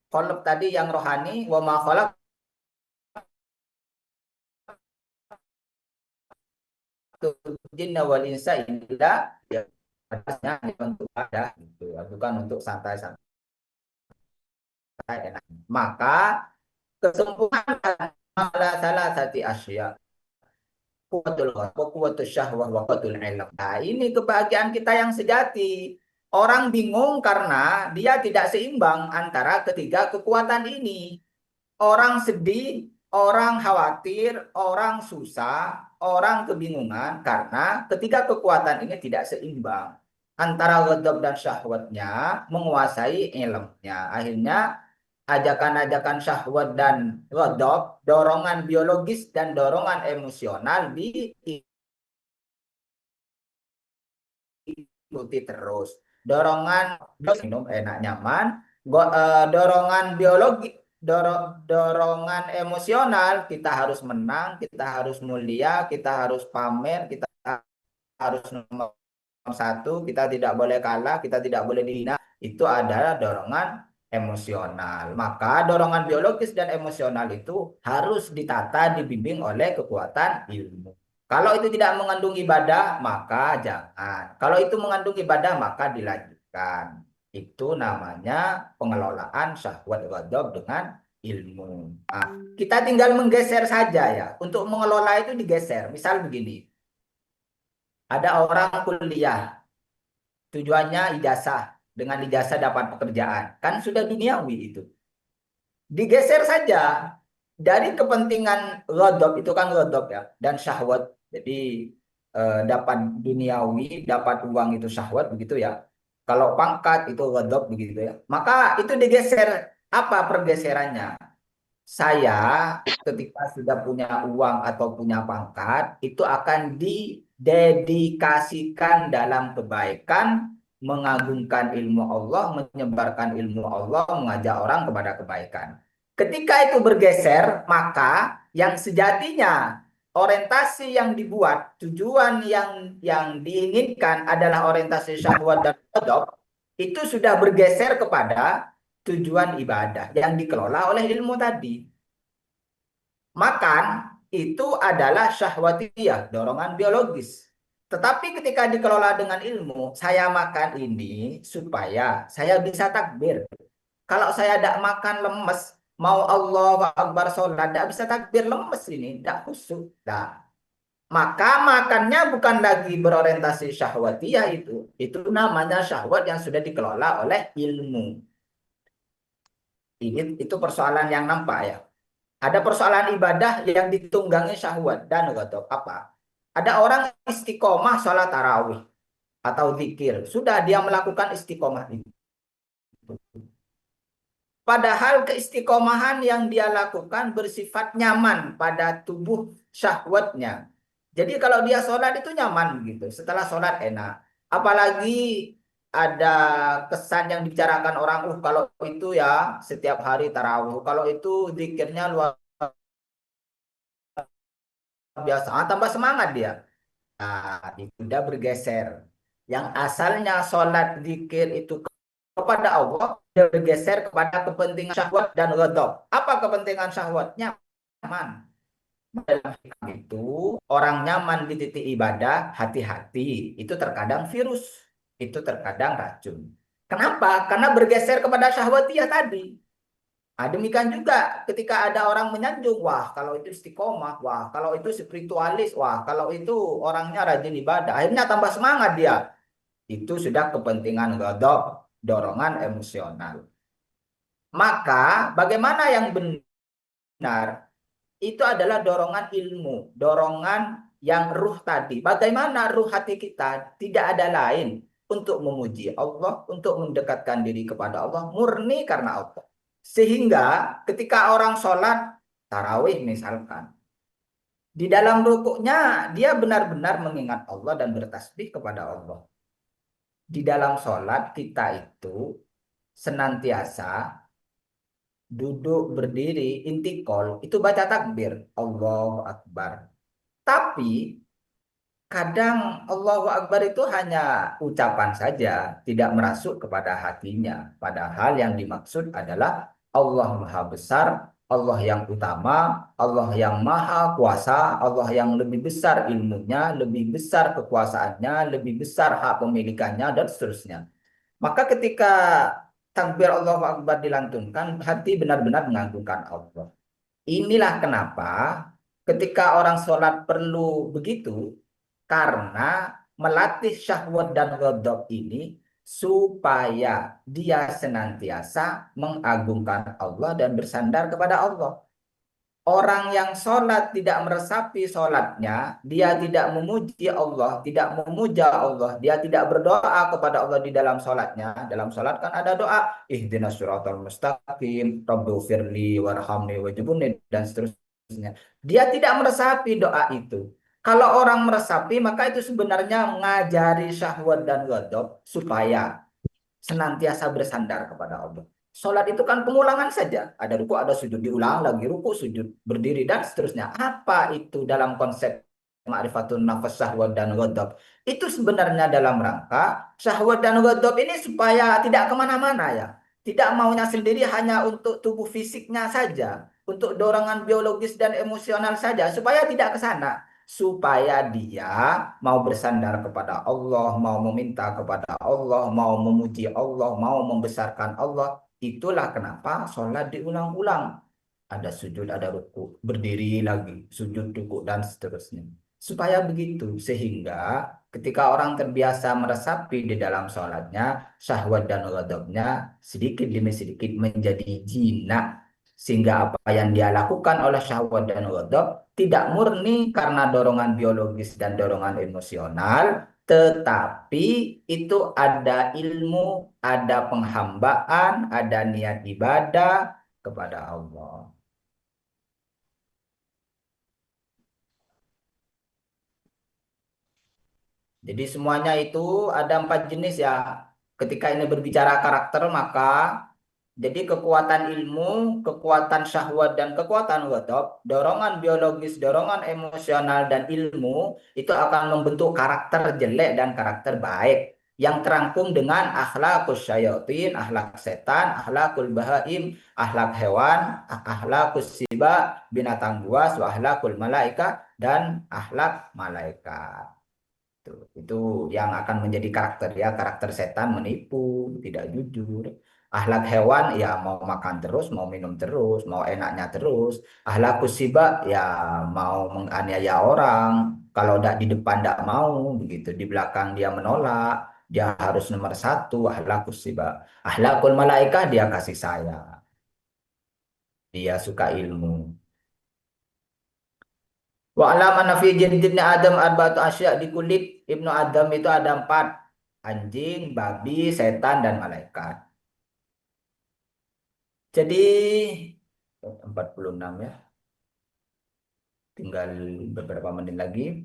qalb tadi, yang rohani, wa ma khalaq jinna wal insa illa ya atasnya untuk ada gitu, bukan untuk santai-santai enak. Maka kesempurnaan ala salah satu asya kuwatul ghadab kuwatul syahwah wa kuwatul ilm. Nah, ini kebahagiaan kita yang sejati. Orang bingung karena dia tidak seimbang antara ketiga kekuatan ini. Orang sedih, orang khawatir, orang susah, orang kebingungan karena ketiga kekuatan ini tidak seimbang. Antara ghadab dan syahwatnya menguasai ilmnya. Akhirnya ajakan-ajakan syahwat dan ghadab, dorongan biologis dan dorongan emosional diikuti terus. Dorongan minum enak nyaman, dorongan biologi, dorongan emosional, kita harus menang, kita harus mulia, kita harus pamer, kita harus nomor satu, kita tidak boleh kalah, kita tidak boleh dihina. Itu adalah dorongan emosional. Maka dorongan biologis dan emosional itu harus ditata, dibimbing oleh kekuatan ilmu. Kalau itu tidak mengandung ibadah, maka jangan. Kalau itu mengandung ibadah, maka dilanjutkan. Itu namanya pengelolaan syahwat ghadab dengan ilmu. Nah, kita tinggal menggeser saja ya. Untuk mengelola itu digeser. Misal begini, ada orang kuliah, tujuannya ijazah. Dengan ijazah dapat pekerjaan. Kan sudah duniawi itu. Digeser saja dari kepentingan ghadab, itu kan ghadab ya, dan syahwat. Jadi dapat duniawi, dapat uang itu syahwat begitu ya. Kalau pangkat itu ghadab begitu ya. Maka itu digeser. Apa pergeserannya? Saya ketika sudah punya uang atau punya pangkat, itu akan didedikasikan dalam kebaikan, mengagungkan ilmu Allah, menyebarkan ilmu Allah, mengajak orang kepada kebaikan. Ketika itu bergeser, maka yang sejatinya orientasi yang dibuat, tujuan yang diinginkan adalah orientasi syahwat dan ghadab, itu sudah bergeser kepada tujuan ibadah yang dikelola oleh ilmu tadi. Makan itu adalah syahwatiyah, dorongan biologis. Tetapi ketika dikelola dengan ilmu, saya makan ini supaya saya bisa takbir. Kalau saya tidak makan lemes, mau Allah Akbar sholat, tidak bisa takbir, lemes ini, tidak khusyuk. Nah, maka makannya bukan lagi berorientasi syahwatiyah itu. Itu namanya syahwat yang sudah dikelola oleh ilmu. Itu persoalan yang nampak ya. Ada persoalan ibadah yang ditunggangi syahwat dan ghadab. Apa? Ada orang istiqomah sholat tarawih atau zikir. Sudah dia melakukan istiqomah itu. Padahal keistiqomahan yang dia lakukan bersifat nyaman pada tubuh syahwatnya. Jadi kalau dia sholat itu nyaman gitu. Setelah sholat enak. Apalagi ada kesan yang dibicarakan orang, kalau itu ya setiap hari tarawih, kalau itu zikirnya luar biasa, tambah semangat dia. Nah, itu udah bergeser. Yang asalnya sholat zikir itu kepada Allah, udah bergeser kepada kepentingan syahwat dan ghadab. Apa kepentingan syahwatnya? Nyaman. Dalam hikam itu, orang nyaman di titik ibadah, hati-hati. Itu terkadang virus, itu terkadang racun. Kenapa? Karena bergeser kepada syahwatiyah tadi. Nah, demikian juga ketika ada orang menyanjung, wah kalau itu istiqomah, wah kalau itu spiritualis, wah kalau itu orangnya rajin ibadah, akhirnya tambah semangat dia. Itu sudah kepentingan ghadab, dorongan emosional. Maka bagaimana yang benar? Itu adalah dorongan ilmu, dorongan yang ruh tadi. Bagaimana ruh hati kita tidak ada lain untuk memuji Allah, untuk mendekatkan diri kepada Allah, murni karena Allah. Sehingga ketika orang sholat tarawih misalkan, di dalam rukuknya dia benar-benar mengingat Allah dan bertasbih kepada Allah. Di dalam sholat kita itu senantiasa duduk berdiri intikal itu baca takbir Allahu Akbar. Tapi kadang Allahu Akbar itu hanya ucapan saja, tidak merasuk kepada hatinya. Padahal yang dimaksud adalah Allah Maha Besar, Allah yang utama, Allah yang Maha Kuasa, Allah yang lebih besar ilmunya, lebih besar kekuasaannya, lebih besar hak pemilikannya, dan seterusnya. Maka ketika takbir Allahu Akbar dilantunkan, hati benar-benar mengagungkan Allah. Inilah kenapa ketika orang sholat perlu begitu, karena melatih syahwat dan ghadab ini supaya dia senantiasa mengagungkan Allah dan bersandar kepada Allah. Orang yang sholat tidak meresapi sholatnya, dia tidak memuji Allah, tidak memuja Allah, dia tidak berdoa kepada Allah di dalam sholatnya. Dalam sholat kan ada doa, ihdinas siratal mustaqim, rabbighfirli warhamni wajibuni, dan seterusnya. Dia tidak meresapi doa itu. Kalau orang meresapi, maka itu sebenarnya mengajari syahwat dan ghadab supaya senantiasa bersandar kepada Allah. Sholat itu kan pengulangan saja. Ada ruku, ada sujud, diulang lagi ruku, sujud, berdiri, dan seterusnya. Apa itu dalam konsep ma'rifatun nafas syahwat dan ghadab? Itu sebenarnya dalam rangka syahwat dan ghadab ini supaya tidak kemana-mana ya. Tidak maunya sendiri hanya untuk tubuh fisiknya saja. Untuk dorongan biologis dan emosional saja. Supaya tidak ke sana. supaya dia mau bersandar kepada Allah, mau meminta kepada Allah, mau memuji Allah, mau membesarkan Allah. Itulah kenapa sholat diulang-ulang. Ada sujud, ada ruku, berdiri lagi, sujud, ruku, dan seterusnya. Supaya begitu, sehingga ketika orang terbiasa meresapi di dalam sholatnya, syahwat dan ghadabnya sedikit demi sedikit menjadi jinak. Sehingga apa yang dia lakukan oleh syahwat dan ghadab tidak murni karena dorongan biologis dan dorongan emosional, tetapi itu ada ilmu, ada penghambaan, ada niat ibadah kepada Allah. Jadi semuanya itu ada 4 jenis ya. Ketika ini berbicara karakter, maka jadi kekuatan ilmu, kekuatan syahwat, dan kekuatan ghadab, dorongan biologis, dorongan emosional, dan ilmu itu akan membentuk karakter jelek dan karakter baik yang terangkum dengan akhlakus syayatin, akhlak setan, akhlakul bahaim, akhlak hewan, akhlakus siba, binatang buas, wa akhlakul malaika, dan akhlak malaikat. Itu yang akan menjadi karakter ya, karakter setan menipu, tidak jujur. Akhlak hewan ya mau makan terus, mau minum terus, mau enaknya terus. Akhlak siba ya mau menganiaya orang. Kalau tidak di depan tidak mau, begitu di belakang dia menolak. Dia harus nomor 1, akhlak siba. Akhlakul malaikah dia kasih sayang. Dia suka ilmu. Wa alam anna fi jildibni Adam arba'atu asya, di kulit Ibnu Adam itu ada 4. Anjing, babi, setan, dan malaikat. Jadi 46 ya. Tinggal beberapa menit lagi.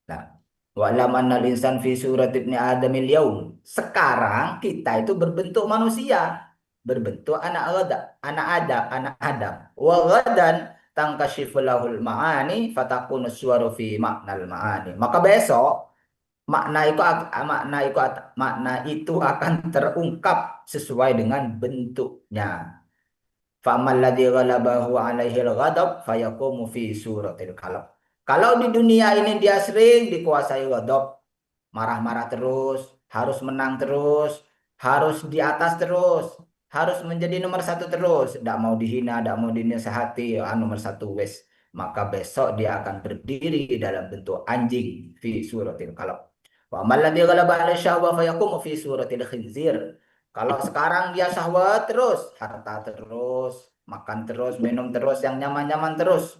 Nah, wa alam anna insan fi surat ibni Adamil yaum. Sekarang kita itu berbentuk manusia, berbentuk anak Adam, anak Adam. Wa ghadan tangkashifu lahul ma'ani fatakunu suwaru fi ma'nal ma'ani. Maka besok makna itu akan terungkap sesuai dengan bentuknya. Fa'amal ladzi ghalabahu 'alaihi al-ghadab fayaqumu fi suratil qalb. Kalau di dunia ini dia sering dikuasai ghadab, marah-marah terus, harus menang terus, harus di atas terus, harus menjadi nomor 1 terus, tidak mau dihina, tidak mau dinasehati, nomor 1 wes. Maka besok dia akan berdiri dalam bentuk anjing fi suratil qalb. Wa amal ladzi ghalaba 'ala syahwa fayaqumu fi suratil khinzir. Kalau sekarang dia syahwat terus, harta terus, makan terus, minum terus, yang nyaman-nyaman terus,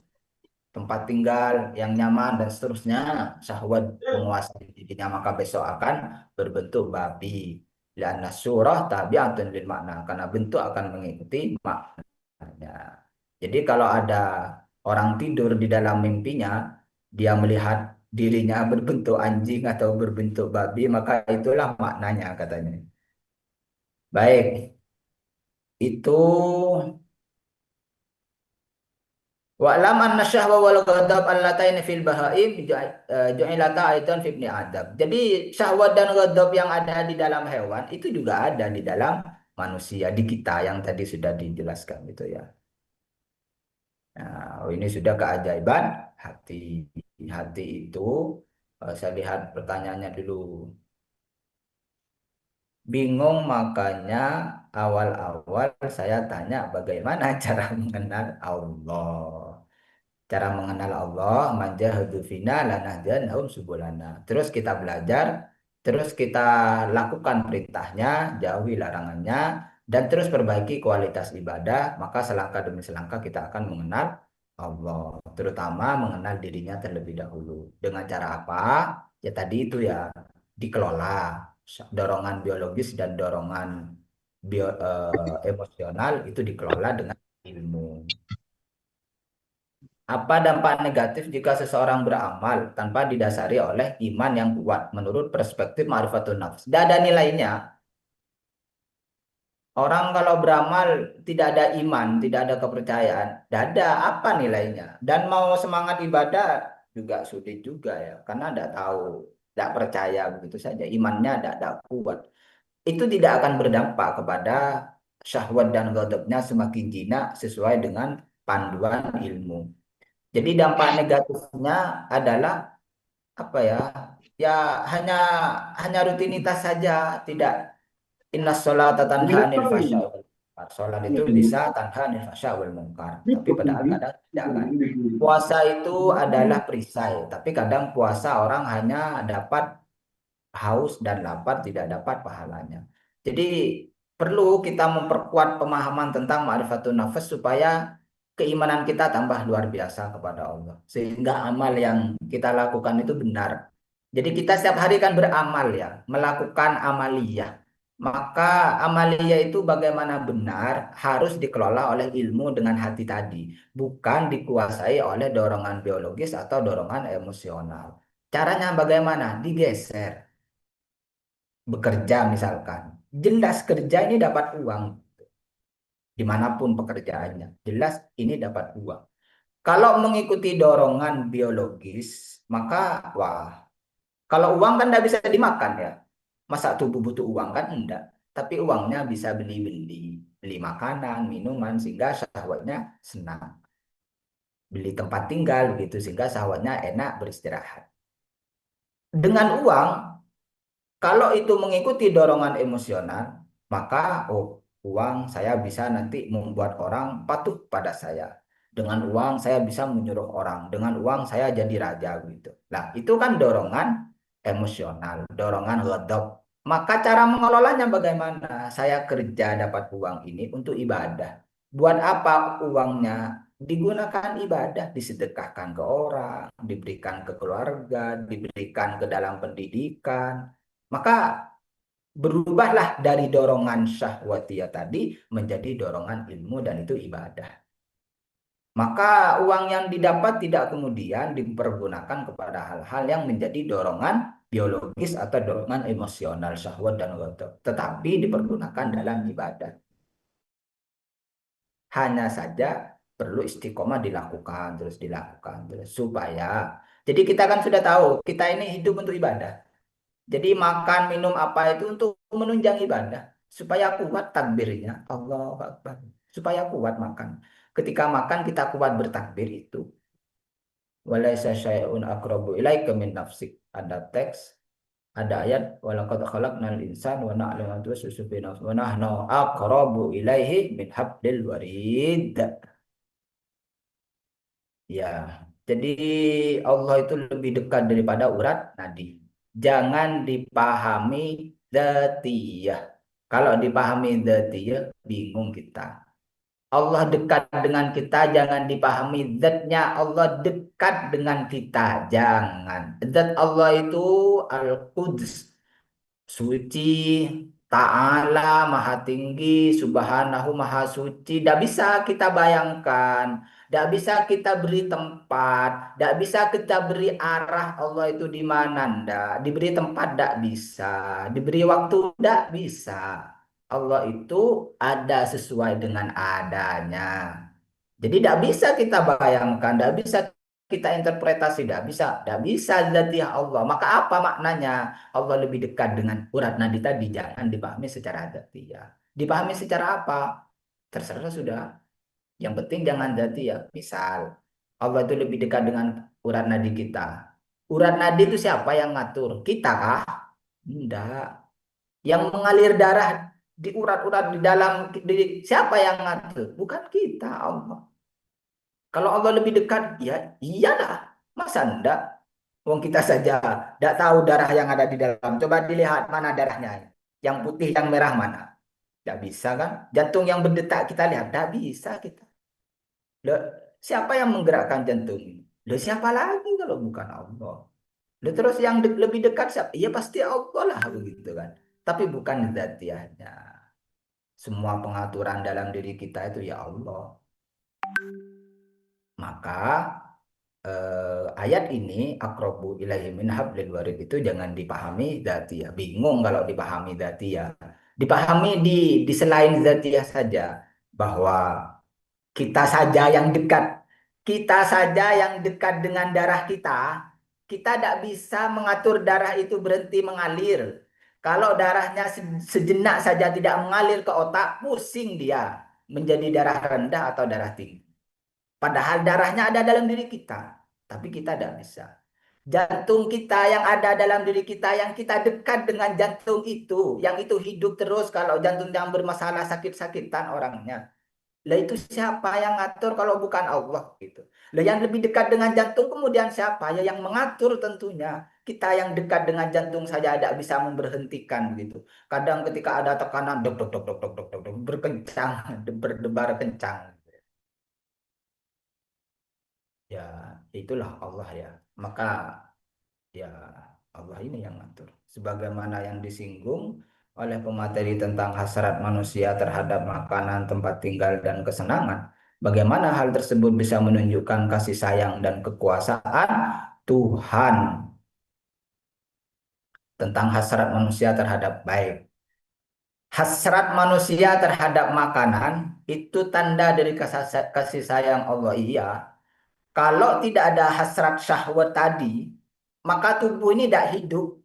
tempat tinggal yang nyaman dan seterusnya, syahwat menguasai dirinya, maka besok akan berbentuk babi. Lianna surah tabi'atun lil makna, karena bentuk akan mengikuti maknanya. Jadi kalau ada orang tidur di dalam mimpinya, dia melihat dirinya berbentuk anjing atau berbentuk babi, maka itulah maknanya katanya. Baik, itu wa'lam anna syahwa wal ghadab allataini fil bahaim ju'ilata aidan fi ibni Adam. Jadi syahwat dan ghadab yang ada di dalam hewan itu juga ada di dalam manusia, di kita yang tadi sudah dijelaskan gitu ya. Nah, ini sudah keajaiban hati. Hati itu saya lihat pertanyaannya dulu. Bingung, makanya awal-awal saya tanya bagaimana cara mengenal Allah. Cara mengenal Allah, manjahadu fina lanahdiyannahum subulana. Terus kita belajar, terus kita lakukan perintahnya, jauhi larangannya, dan terus perbaiki kualitas ibadah, maka selangkah demi selangkah kita akan mengenal Allah. Terutama mengenal dirinya terlebih dahulu. Dengan cara apa? Ya tadi itu ya, dikelola. Dorongan biologis dan dorongan emosional itu dikelola dengan ilmu. Apa dampak negatif jika seseorang beramal tanpa didasari oleh iman yang kuat menurut perspektif ma'rifatun nafs? Tidak ada nilainya. Orang kalau beramal tidak ada iman, tidak ada kepercayaan, tidak ada apa nilainya. Dan mau semangat ibadah juga sulit juga ya, karena tidak tahu, tidak percaya begitu saja. Imannya tidak kuat. Itu tidak akan berdampak kepada syahwat dan ghadabnya semakin jinak sesuai dengan panduan ilmu. Jadi dampak negatifnya adalah apa ya? Ya hanya hanya rutinitas saja, tidak inna sholata tanha anil fasya wal munkar. Sholat itu bisa tanha anil fasya wal munkar. Tapi padahal kadang tidak kan. Puasa itu adalah perisai, tapi kadang puasa orang hanya dapat haus dan lapar, tidak dapat pahalanya. Jadi perlu kita memperkuat pemahaman tentang ma'rifatun nafas supaya keimanan kita tambah luar biasa kepada Allah. Sehingga amal yang kita lakukan itu benar. Jadi kita setiap hari kan beramal ya, melakukan amaliyah. Maka amaliyah itu bagaimana benar harus dikelola oleh ilmu dengan hati tadi. Bukan dikuasai oleh dorongan biologis atau dorongan emosional. Caranya bagaimana? Digeser. Bekerja misalkan. Jelas kerja ini dapat uang. Dimanapun pekerjaannya. Jelas ini dapat uang. Kalau mengikuti dorongan biologis, maka wah, kalau uang kan tidak bisa dimakan ya. Masa tubuh butuh uang kan enggak. Tapi uangnya bisa beli-beli. Beli makanan, minuman, sehingga syahwatnya senang. Beli tempat tinggal begitu, sehingga syahwatnya enak beristirahat. Dengan uang, kalau itu mengikuti dorongan emosional, maka uang saya bisa nanti membuat orang patuh pada saya. Dengan uang saya bisa menyuruh orang. Dengan uang saya jadi raja gitu. Nah, itu kan dorongan emosional, dorongan ghadab. Maka cara mengelolanya bagaimana? Saya kerja dapat uang ini untuk ibadah. Buat apa uangnya? Digunakan ibadah, disedekahkan ke orang, diberikan ke keluarga, diberikan ke dalam pendidikan. Maka berubahlah dari dorongan syahwatiyah tadi menjadi dorongan ilmu dan itu ibadah. Maka uang yang didapat tidak kemudian dipergunakan kepada hal-hal yang menjadi dorongan biologis atau dorongan emosional syahwat dan ghadab, tetapi dipergunakan dalam ibadah. Hanya saja perlu istiqomah dilakukan terus supaya jadi kita kan sudah tahu kita ini hidup untuk ibadah. Jadi makan minum apa itu untuk menunjang ibadah supaya kuat takbirnya Allahu Akbar. Supaya kuat makan. Ketika makan kita kuat bertakbir itu. Walaisa syai'un aqrabu ilaika min nafsik. Ada teks, ada ayat walaqad khalaqnal insana wa na'lamu ma tuwaswisu fi nafsi wa nahnu aqrabu ilaihi min hablil warid. Ya, jadi Allah itu lebih dekat daripada urat nadi. Jangan dipahami dzatiyah. Kalau dipahami dzatiyah, bingung kita. Allah dekat dengan kita, jangan dipahami zatnya. Allah dekat dengan kita, jangan. Zat Allah itu Al-Quds, suci, Ta'ala, maha tinggi, subhanahu, maha suci. Tidak bisa kita bayangkan, tidak bisa kita beri tempat, tidak bisa kita beri arah Allah itu di mana, ndak. Diberi tempat tidak bisa, diberi waktu tidak bisa. Allah itu ada sesuai dengan adanya. Jadi tidak bisa kita bayangkan, tidak bisa kita interpretasi, tidak bisa zatiah Allah. Maka apa maknanya? Allah lebih dekat dengan urat nadi tadi, jangan dipahami secara zatiah. Dipahami secara apa? Terserah sudah. Yang penting jangan zatiah. Misal, Allah itu lebih dekat dengan urat nadi kita. Urat nadi itu siapa yang ngatur? Kita kah? Tidak. Yang mengalir darah di urat-urat di dalam siapa yang ngatur? Bukan kita, Allah. Kalau Allah lebih dekat, ya iyalah. Masa enggak? Wong kita saja tidak tahu darah yang ada di dalam. Coba dilihat mana darahnya. Yang putih, yang merah mana? Tidak bisa kan? Jantung yang berdetak kita lihat. Tidak bisa kita. Loh, siapa yang menggerakkan jantung ini? Loh, siapa lagi kalau bukan Allah? Loh, terus yang lebih dekat siapa? Ya pasti Allah lah begitu kan. Tapi bukan zatiahnya. Semua pengaturan dalam diri kita itu ya Allah. Maka ayat ini akrobu ilaihi min hablil warid itu jangan dipahami dzatiyah. Bingung kalau dipahami dzatiyah. Dipahami di selain dzatiyah saja bahwa kita saja yang dekat. Kita saja yang dekat dengan darah kita. Kita tidak bisa mengatur darah itu berhenti mengalir. Kalau darahnya sejenak saja tidak mengalir ke otak, pusing dia menjadi darah rendah atau darah tinggi. Padahal darahnya ada dalam diri kita, tapi kita tidak bisa. Jantung kita yang ada dalam diri kita, yang kita dekat dengan jantung itu, yang itu hidup terus. Kalau jantung yang bermasalah sakit-sakitan orangnya, lah itu siapa yang ngatur kalau bukan Allah gitu. Lah yang lebih dekat dengan jantung kemudian siapa? Ya yang mengatur tentunya. Kita yang dekat dengan jantung saja tidak bisa memberhentikan gitu. Kadang ketika ada tekanan dok dok dok dok dok dok dok, dok, berkencang, berdebar kencang. Ya itulah Allah ya. Maka ya Allah ini yang ngatur. Sebagaimana yang disinggung oleh pemateri tentang hasrat manusia terhadap makanan, tempat tinggal, dan kesenangan. Bagaimana hal tersebut bisa menunjukkan kasih sayang dan kekuasaan Tuhan tentang hasrat manusia terhadap baik. Hasrat manusia terhadap makanan itu tanda dari kasih sayang Allah. Iya. Kalau tidak ada hasrat syahwat tadi, maka tubuh ini tidak hidup.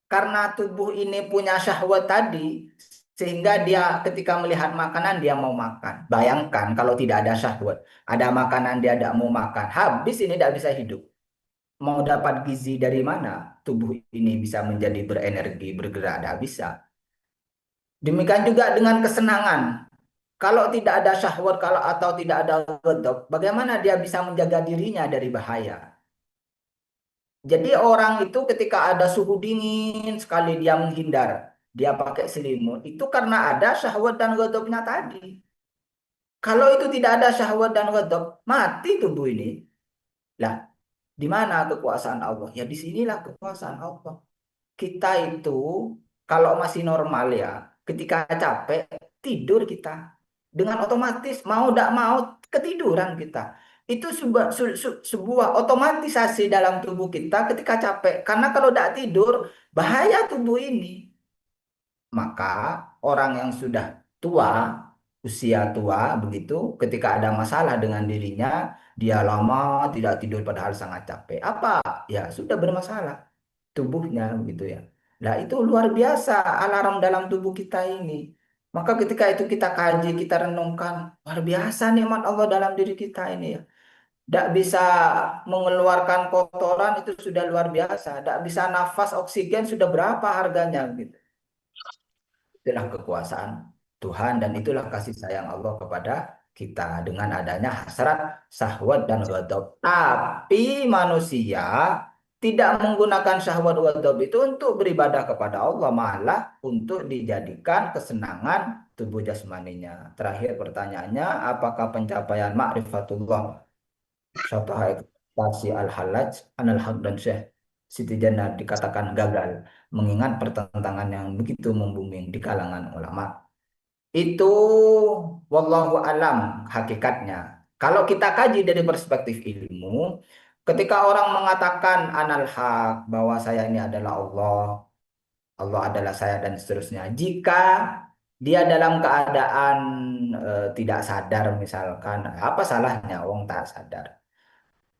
Karena tubuh ini punya syahwat tadi, sehingga dia ketika melihat makanan dia mau makan. Bayangkan kalau tidak ada syahwat, ada makanan dia tidak mau makan, habis ini tidak bisa hidup. Mau dapat gizi dari mana? Tubuh ini bisa menjadi berenergi, bergerak, tidak bisa. Demikian juga dengan kesenangan. Kalau tidak ada syahwat, kalau atau tidak ada ghadab, bagaimana dia bisa menjaga dirinya dari bahaya? Jadi orang itu ketika ada suhu dingin sekali dia menghindar, dia pakai selimut, itu karena ada syahwat dan ghadabnya tadi. Kalau itu tidak ada syahwat dan ghadab, mati tubuh ini. Lah, di mana kekuasaan Allah? Ya di sinilah kekuasaan Allah. Kita itu kalau masih normal ya, ketika capek tidur kita. Dengan otomatis mau tidak mau ketiduran kita. Itu sebuah otomatisasi dalam tubuh kita ketika capek. Karena kalau tidak tidur, bahaya tubuh ini. Maka orang yang sudah tua, usia tua begitu, ketika ada masalah dengan dirinya, dia lama tidak tidur padahal sangat capek. Apa? Ya sudah bermasalah tubuhnya gitu ya. Nah, itu luar biasa alarm dalam tubuh kita ini. Maka ketika itu kita kaji, kita renungkan, luar biasa nikmat Allah dalam diri kita ini ya. Tidak bisa mengeluarkan kotoran itu sudah luar biasa. Tidak bisa nafas oksigen sudah berapa harganya gitu. Itulah kekuasaan Tuhan dan itulah kasih sayang Allah kepada kita dengan adanya hasrat, syahwat dan ghadab. Tapi manusia tidak menggunakan syahwat ghadab itu untuk beribadah kepada Allah, malah untuk dijadikan kesenangan tubuh jasmaninya. Terakhir pertanyaannya, apakah pencapaian ma'rifatullah suatu ekspektasi al-halaj, anal-haq dan syekh Siti Jannah dikatakan gagal mengingat pertentangan yang begitu membuming di kalangan ulama. Itu wallahu alam hakikatnya. Kalau kita kaji dari perspektif ilmu, ketika orang mengatakan anal haq bahwa saya ini adalah Allah, Allah adalah saya dan seterusnya. Jika dia dalam keadaan tidak sadar misalkan, apa salahnya wong tak sadar?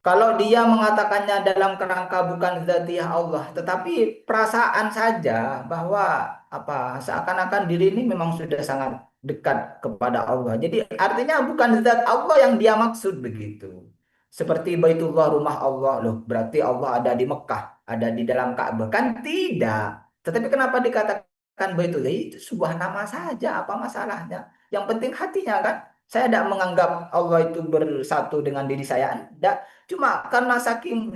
Kalau dia mengatakannya dalam kerangka bukan dzatiyah Allah, tetapi perasaan saja bahwa apa seakan-akan diri ini memang sudah sangat dekat kepada Allah. Jadi artinya bukan zat Allah yang dia maksud begitu. Seperti Baitullah rumah Allah loh, berarti Allah ada di Mekah, ada di dalam Ka'bah kan tidak. Tetapi kenapa dikatakan Baitullah? Itu sebuah nama saja, apa masalahnya? Yang penting hatinya kan. Saya tidak menganggap Allah itu bersatu dengan diri saya. Tidak. Cuma karena saking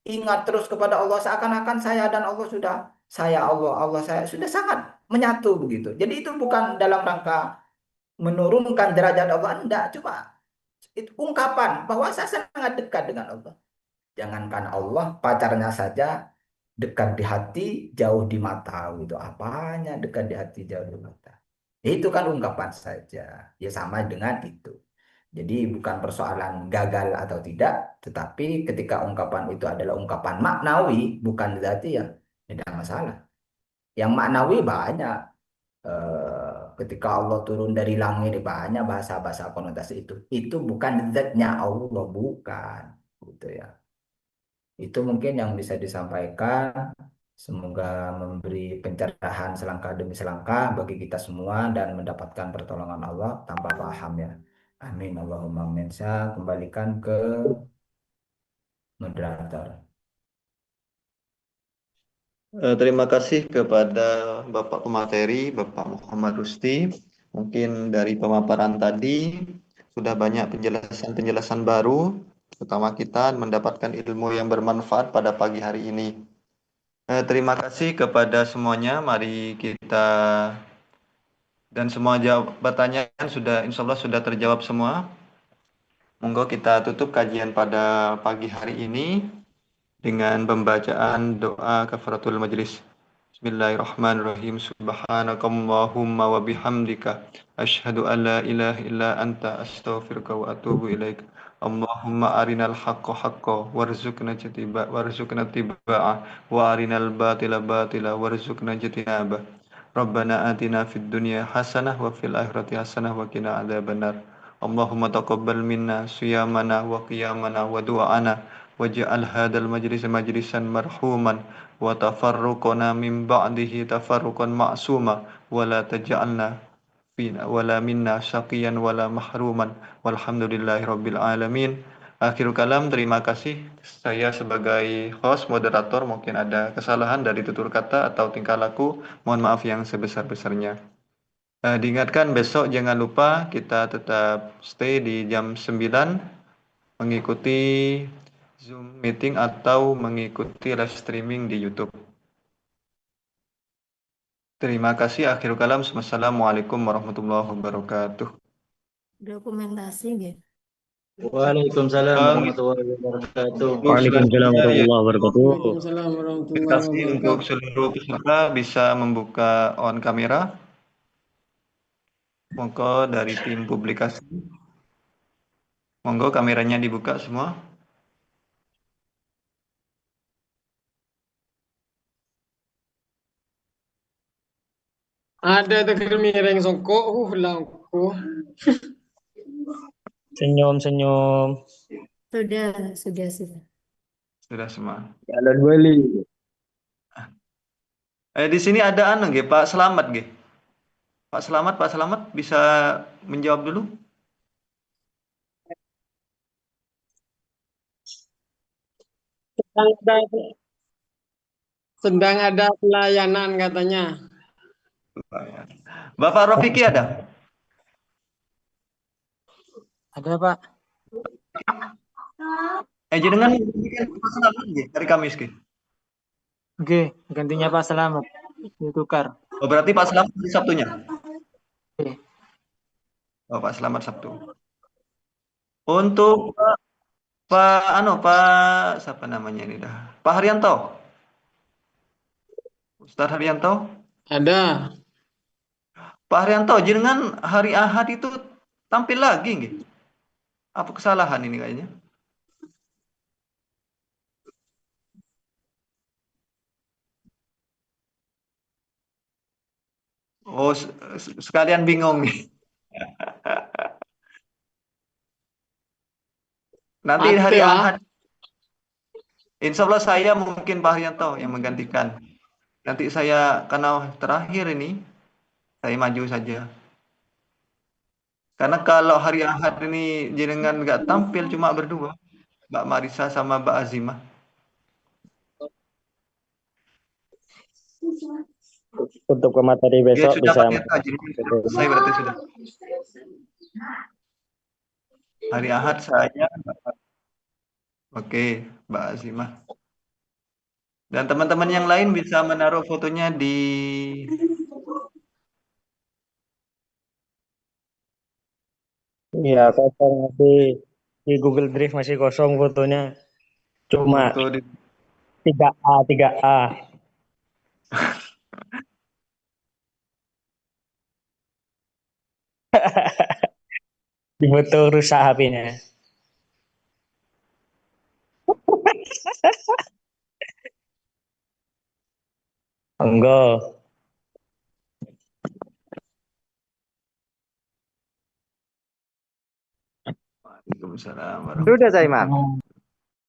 ingat terus kepada Allah seakan-akan saya dan Allah sudah saya Allah Allah saya sudah sangat menyatu begitu. Jadi itu bukan dalam rangka menurunkan derajat Allah enggak, cuma itu ungkapan bahwa saya sangat dekat dengan Allah. Jangankan Allah, pacarnya saja dekat di hati, jauh di mata gitu. Apanya dekat di hati, jauh di mata. Itu kan ungkapan saja. Ya sama dengan itu. Jadi bukan persoalan gagal atau tidak, tetapi ketika ungkapan itu adalah ungkapan maknawi, bukan berarti ya tidak masalah. Yang maknawi banyak. Ketika Allah turun dari langit banyak bahasa-bahasa konotasi itu. Itu bukan zatnya Allah, bukan. Gitu ya. Itu mungkin yang bisa disampaikan. Semoga memberi pencerahan selangkah demi selangkah bagi kita semua dan mendapatkan pertolongan Allah tanpa paham ya. Amin. Allahumma amin. Saya kembalikan ke moderator. Terima kasih kepada Bapak pemateri, Bapak Muhammad Rusti. Mungkin dari pemaparan tadi sudah banyak penjelasan-penjelasan baru, terutama kita mendapatkan ilmu yang bermanfaat pada pagi hari ini. Terima kasih kepada semuanya. Mari kita dan semua pertanyaan sudah insya Allah sudah terjawab semua. Monggo kita tutup kajian pada pagi hari ini dengan pembacaan doa kafaratul majlis. Bismillahirrahmanirrahim. Subhanakallahumma wa bihamdika asyhadu an la ilaha illa anta astaghfiruka wa atubu ilaik. Allahumma arinal haqqo haqqo warzuqna tibaa wa arinal batila batila warzuqna jitinabah. Rabbana atina fid dunya hasanah wa fil akhirati hasanah wa qina adzabannar. Allahumma taqabbal minna siyamana wa qiyamana wa du'ana waj'al hadzal majlisan marhuman wa tafarruqana min ba'dihi tafarruqan ma'suma wa la taj'alna fina wa la minna syaqiyan wa la mahruman walhamdulillahi rabbil alamin. Akhirul kalam, terima kasih. Saya sebagai host moderator mungkin ada kesalahan dari tutur kata atau tingkah laku, mohon maaf yang sebesar-besarnya. Diingatkan besok jangan lupa kita tetap stay di jam 9 mengikuti Zoom meeting atau mengikuti live streaming di YouTube. Terima kasih. Akhirul kalam. Wassalamualaikum warahmatullahi wabarakatuh. Dokumentasi gitu. Waalaikumsalam warahmatullahi wabarakatuh. Waalaikumsalam warahmatullahi wabarakatuh. Waalaikumsalam warahmatullahi Terima kasih untuk wabarakatuh. seluruh peserta bisa membuka on kamera. Monggo dari tim publikasi. Monggo kameranya dibuka semua. Ada teker miring songkok, langko. Senyum. Sudah. Sudah semua. Jalan Bali. Di sini ada nggih, Pak Selamat nggih. Pak Selamat bisa menjawab dulu. Sedang ada pelayanan katanya. Bapak Rofiki ada? Ada Pak. Jenengan Pak Selamat nggih hari Kamis nggih. Oke, gantinya Pak Selamat. Ditukar. Oh, berarti Pak Selamat di Sabtunya. Oke. Oh, Pak Selamat Sabtu. Untuk Pak siapa namanya ini dah? Pak Haryanto. Ustadz Haryanto. Ada. Pak Haryanto, jenengan hari Ahad itu tampil lagi nggih? Apa kesalahan ini kayaknya? Oh, sekalian bingung nih. Nanti Ate, hari Pak. Ahad, insya Allah saya mungkin Pak Haryanto yang menggantikan. Nanti saya, karena terakhir ini, saya maju saja. Karena kalau hari Ahad ini jenengan nggak tampil cuma berdua, Mbak Marisa sama Mbak Azimah. Untuk pemateri Ya, besok sudah bisa. Pak Tirta, jadi saya berarti sudah. Hari Ahad saya, oke, Mbak Azimah. Dan teman-teman yang lain bisa menaruh fotonya di Iya, kosong masih di Google Drive masih kosong fotonya. Cuma foto di 3A. Di foto rusak HP-nya. Enggak. Waalaikumsalam. Sudah saya, Imam.